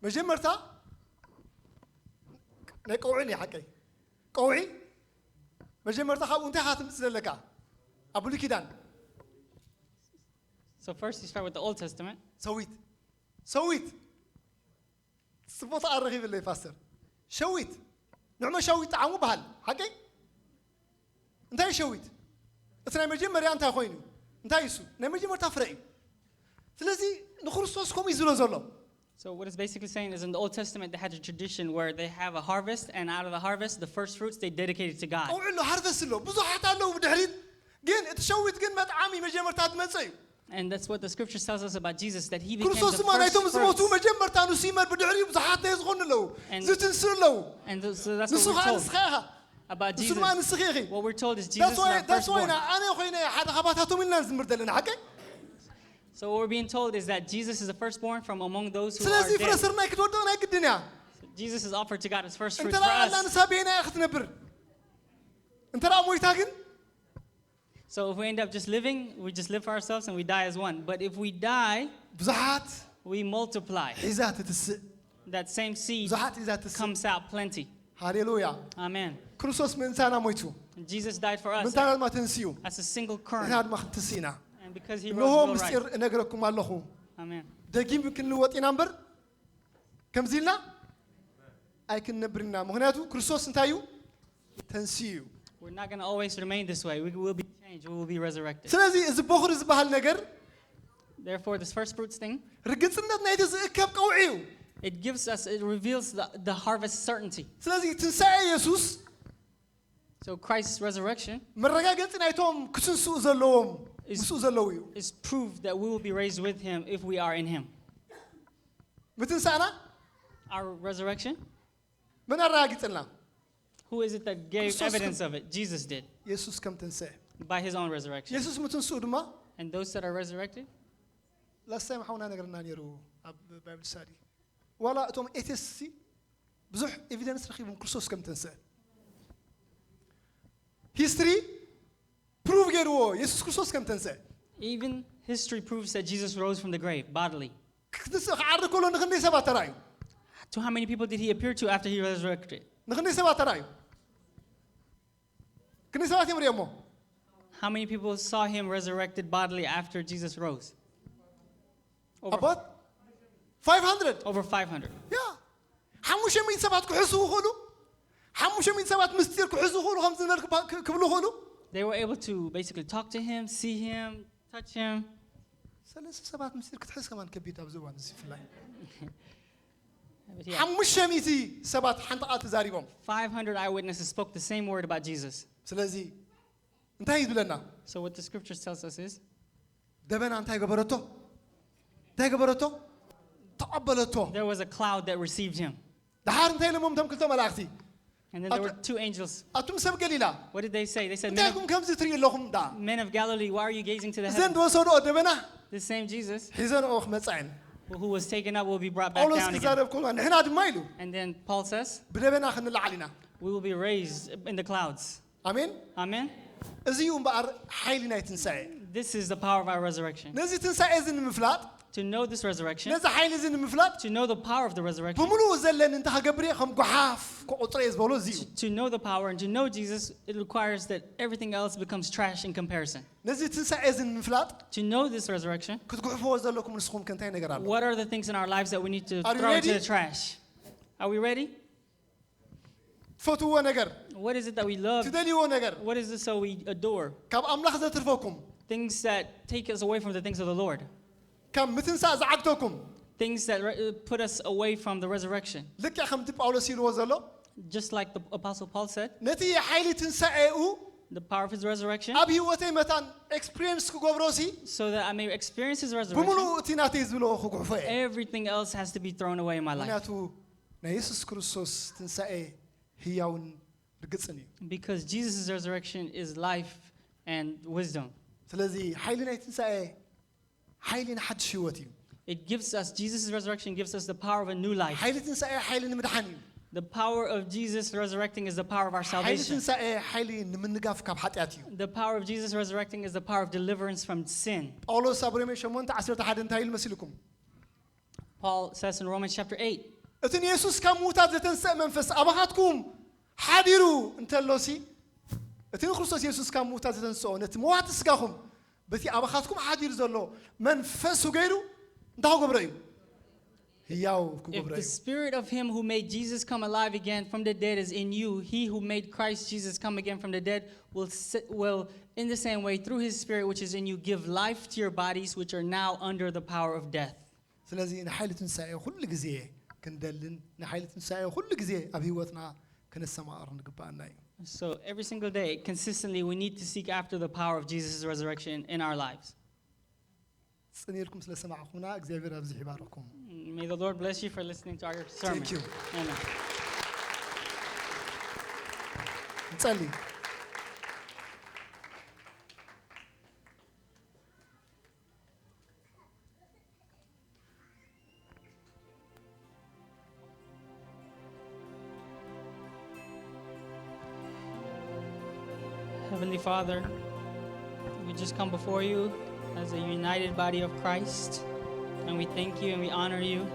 መጀመርታ ናይ ቀውዒ ነው ሓቀይ ቀውዒ መጀመርታ ካብኡ እንታይ ሓትምፅ ዘለካ ኣብ ብሉይ ኪዳን So first you start with the Old Testament. ሰዊት ጽቡቕ ተኣረኺብለይ ፓስተር ሸዊት ንዕሞ ሸዊት ጣዕሙ በሃል ሓቀይ እንታይ ሸዊት እቲ ናይ መጀመርያ እንታይ ኮይኑ እንታይ እሱ ናይ መጀመርታ ፍረ እዩ ስለዚ ንክርስቶስ ከምኡ እዩ ዝብሎ ዘሎ So what it's basically saying is in the Old Testament they had a tradition where they have a harvest, and out of the harvest the first fruits they dedicated to God. ቀውዒ ኣሎ ሃርቨስት ኣሎ ብዙሓት ኣለዉ ብድሕሪት ግን እቲ ሸዊት ግን መጥዓሚ መጀመርታ ትመጽእ እዩ And that's what the scripture tells us about Jesus, that he became ክርስቶስ the ድማ ናይቶም first ዝሞቱ fruits. መጀመርታ ንሱ ይመር ብድሕሪኡ ብዙሓት ናይ ዝኾኑ ኣለዉ ዝትንስር ኣለዉ And so that's ንሱ what ከዓ we're ንስኻ told ኢኻ about ንሱ Jesus. ድማ ንስኺ ኢኺ What we're told is Jesus is our that's why firstborn. ኣነ ኮይነ ሓደ ካባታቶም ኢልና ዝምር ዘለና ሓቀይ So what we're being told is that Jesus is the firstborn from among those who are ስለዚ ፍረ dead. ስርናይ ክትወድቕ ናይ ግድን እያ Jesus is offered to God as first fruits እንተ for ኣላ us. ንሳ ቤና ኢኻ ክትነብር እንተ ሞይታ ግን So if we end up just living, we just live for ourselves and we die as one. But if we die, ብዙሓት we multiply. ሒዛ ትትስእ That same seed ብዙሓት ሒዛ ትስእ comes out plenty. ሃሌሉያ Amen. ክርስቶስ ምንሳና ሞይቱ And Jesus died for us ምንታና ድማ ተንስዩ as a single ንሕና current. ድማ ክትስኢና And because he እንሆ rose, we'll ምስጢር rise. እነግረኩም ኣለኹ Amen. ደጊም ክንልወጥ ኢና እምበር ከምዚ ኢልና ኣይክንነብር ኢና ምክንያቱ ክርስቶስ እንታይ እዩ ተንስዩ እዩ We're not going to always remain this way. We will be changed. We will be resurrected. ስለዚ እዚ በኹሪ ዝበሃል ነገር Therefore, this first fruits thing, ርግፅነት ናይቲ ዝእከብ ቀውዒ እዩ it reveals the harvest certainty. ስለዚ ትንሳኤ ኢየሱስ So Christ's resurrection መረጋገፂ ናይቶም ክትንስኡ ዘለዎም ምስኡ ዘለዉ እዩ is proof that we will be raised with him if we are in him. ብትንሳእና Our resurrection, መን ኣረጋጊፅልና who is it that gave Christos evidence of it? Jesus did, ኢየሱስ ከም ትንስአ by his own resurrection. ኢየሱስ ምትንስኡ ድማ And those that are resurrected, ላስታይም ሓውና ነገርና ነይሩ ኣብ ባይብል ስታዲ ዋላ እቶም ኤቴስሲ ብዙሕ ኤቪደንስ ረኺቦም ክርስቶስ ከም ትንስአ ሂስትሪ ፕሩቭ ገይርዎ ኢየሱስ ክርስቶስ ከም ትንስአ even history proves that Jesus rose from the grave bodily. ክትንስእ ክዓሪ ከሎ ንክንደይ ሰባት ተራእዩ To how many people did he appear to after he resurrected? ንክንደይ ሰባት ተራእዩ ክንደይ ሰባት እዮም ሪኦሞ How many people saw him resurrected bodily after Jesus rose? about 500 Over 500. ያ 500 ሰባት ክሕስቡ ይኽእሉ 500 ሰባት ምስጢር ክሕዙ ይኽእሉ ከምዚ ዝበል ክብሉ ይኽእሉ They were able to basically talk to him, see him, touch him. ሰለስተ ሰባት ምስጢር ክትሕዝ ከማን ከቢድ ኣብ ዝዋን እዚ ፍላይ But yeah, 500 ሰባት ሓንቲ ቃል ተዛሪቦም 500 eyewitnesses spoke the same word about Jesus. ስለዚ እንታይ ይብለና So what the scriptures tells us is ደበና እንታይ ገበረቶ ተቀበለቶ there was a cloud that received him. ድሓር እንታይ ኢሎሞም እቶም ክልተ መላእክቲ And then there were two angels. ኣቱም ሰብ ገሊላ What did they say? They said, እንታይ ኩም ከምዚ ትሪኡ ኣለኹም ዳ Men of Galilee, why are you gazing to the እዘን heavens? ዝወሰድኦ ደበና The same Jesus ሒዘንኦ ክመፅዕን who was taken up will be brought back ጳውሎስ down again. ክዛረብ ከሎ ንሕና ድማ ኢሉ And then Paul says, ብደበና ክንላዓል ኢና we will be raised in the clouds. ኣሜን Amen. እዚ እዩ እምበኣር ሓይሊ ናይ ትንሳኤ This is the power of our resurrection. ነዚ ትንሳኤ እዚ ንምፍላጥ to know this resurrection, ነዚ ሓይሊ እዚ ንምፍላጥ to know the power of the resurrection, ብምሉእ ዘለን እንተ ከገብር እየ ከም ጓሓፍ ክቁፅረ እየ ዝበሎ እዚ እዩ to know the power and to know Jesus, it requires that everything else becomes trash in comparison. ነዚ ትንሳኤ እዚ ንምፍላጥ To know this resurrection, ክትጉሕፍዎ ዘለኩም ንስኹም ከ እንታይ ነገር ኣሎ what are the things in our lives that we need to Are you throw into ready? the trash? Are we ready? ትፈትውዎ ነገር What is it that we love? ትደልይዎ ነገር What is this that we adore? ካብ ኣምላኽ ዘትርፈኩም Things that take us away from the things of the Lord. ካብ ምትንሳእ ዝዓግተኩም Things that put us away from the resurrection. ልክዕ ከምቲ ጳውሎስ ኢልዎ ዘሎ Just like the Apostle Paul said, ነቲ ሓይሊ ትንሳኤኡ the power of his resurrection, ኣብ ህይወተይ መታን ኤክስፒሪየንስ ክገብሮ ሲ so that I may experience his ብምሉእ resurrection. እቲ ናተይ ዝብሎ ክጉሕፎ እየ Everything else has to be thrown away in my life. ምክንያቱ ናይ ኢየሱስ ክርስቶስ ትንሳኤ ህያውን ርግፅን እዩ Because Jesus' resurrection is life and wisdom. ስለዚ ሓይሊ ናይ ትንሳኤ ሓይሊ ንሓድሽ ህይወት እዩ It gives us, Jesus' resurrection gives us the power of a new life. ሓይሊ ትንሳኤ ሓይሊ ንምድሓን እዩ The power of Jesus resurrecting is the power of our ሓይሊ salvation. ትንሳኤ ሓይሊ ንምንጋፍ ካብ ሓጢኣት እዩ The power of Jesus resurrecting is the power of deliverance from sin. ጳውሎስ ኣብ ሮሜ 8:11 እንታይ ኢሉ መሲልኩም Paul says in Romans chapter 8, እቲ ንኢየሱስ ካብ ምውታት ዘተንስአ መንፈስ ኣባኻትኩም ሓዲሩ እንተሎሲ እቲ ንክርስቶስ ኢየሱስ ካብ ምውታት ዘተንስኦ ነቲ መዋቲ ስጋኹም በቲ ኣባኻትኩም ሓዲሩ ዘሎ መንፈሱ ገይሩ እንታይ ክገብሮ እዩ ህያው if ክገብሮ the እዩ spirit of him who made Jesus come alive again from the dead is in you, he who made Christ Jesus come again from the dead will in the same way through his spirit which is in you give life to your bodies which are now under the power of death. ስለዚ ንሓይሊ ትንሳኤ ኩሉ ግዜ ክንደልን ንሓይሊ ትንሳኤ ኩሉ ግዜ ኣብ ህይወትና ክንሰማዕር ንግባአና እዩ So every single day, consistently, we need to seek after the power of Jesus' resurrection in our lives. ጽኒርኩም ስለሰማዕኹና እግዚአብሔር ኣብዝሕ ይባርኩም May the Lord bless you for listening to our sermon. Thank you. Amen. እንጸልይ Heavenly Father, we just come before you as a united body of Christ, and we thank you and we honor you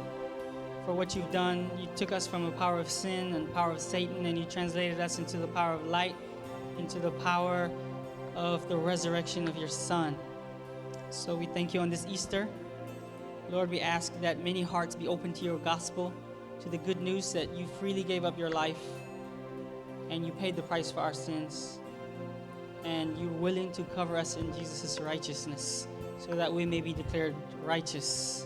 for what you've done. You took us from the power of sin and power of Satan, and you translated us into the power of light, into the power of the resurrection of your Son. So we thank you on this Easter. Lord, we ask that many hearts be open to your gospel, to the good news that you freely gave up your life and you paid the price for our sins. And you're willing to cover us in Jesus' righteousness so that we may be declared righteous.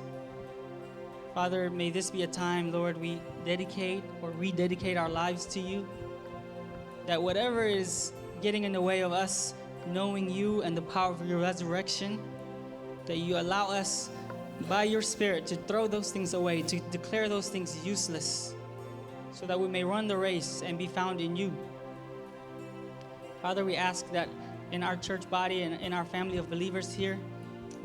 Father, may this be a time, Lord, we dedicate or rededicate our lives to you. That whatever is getting in the way of us knowing you and the power of your resurrection, that you allow us by your Spirit to throw those things away, to declare those things useless, so that we may run the race and be found in you. Father, we ask that in our church body and in our family of believers here,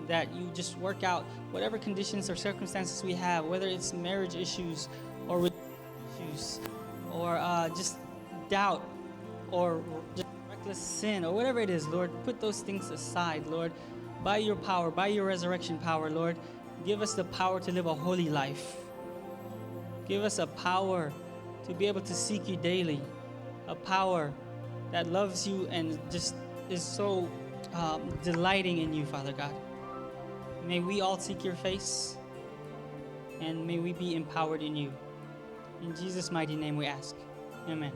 that you just work out whatever conditions or circumstances we have, whether it's marriage issues or issues or just doubt or just reckless sin or whatever it is, Lord, put those things aside, Lord. By your power, by your resurrection power, Lord, give us the power to live a holy life. Give us a power to be able to seek you daily, a power that loves you and just is so delighting in you, Father God. May we all seek your face, and may we be empowered in you. In Jesus' mighty name we ask. Amen.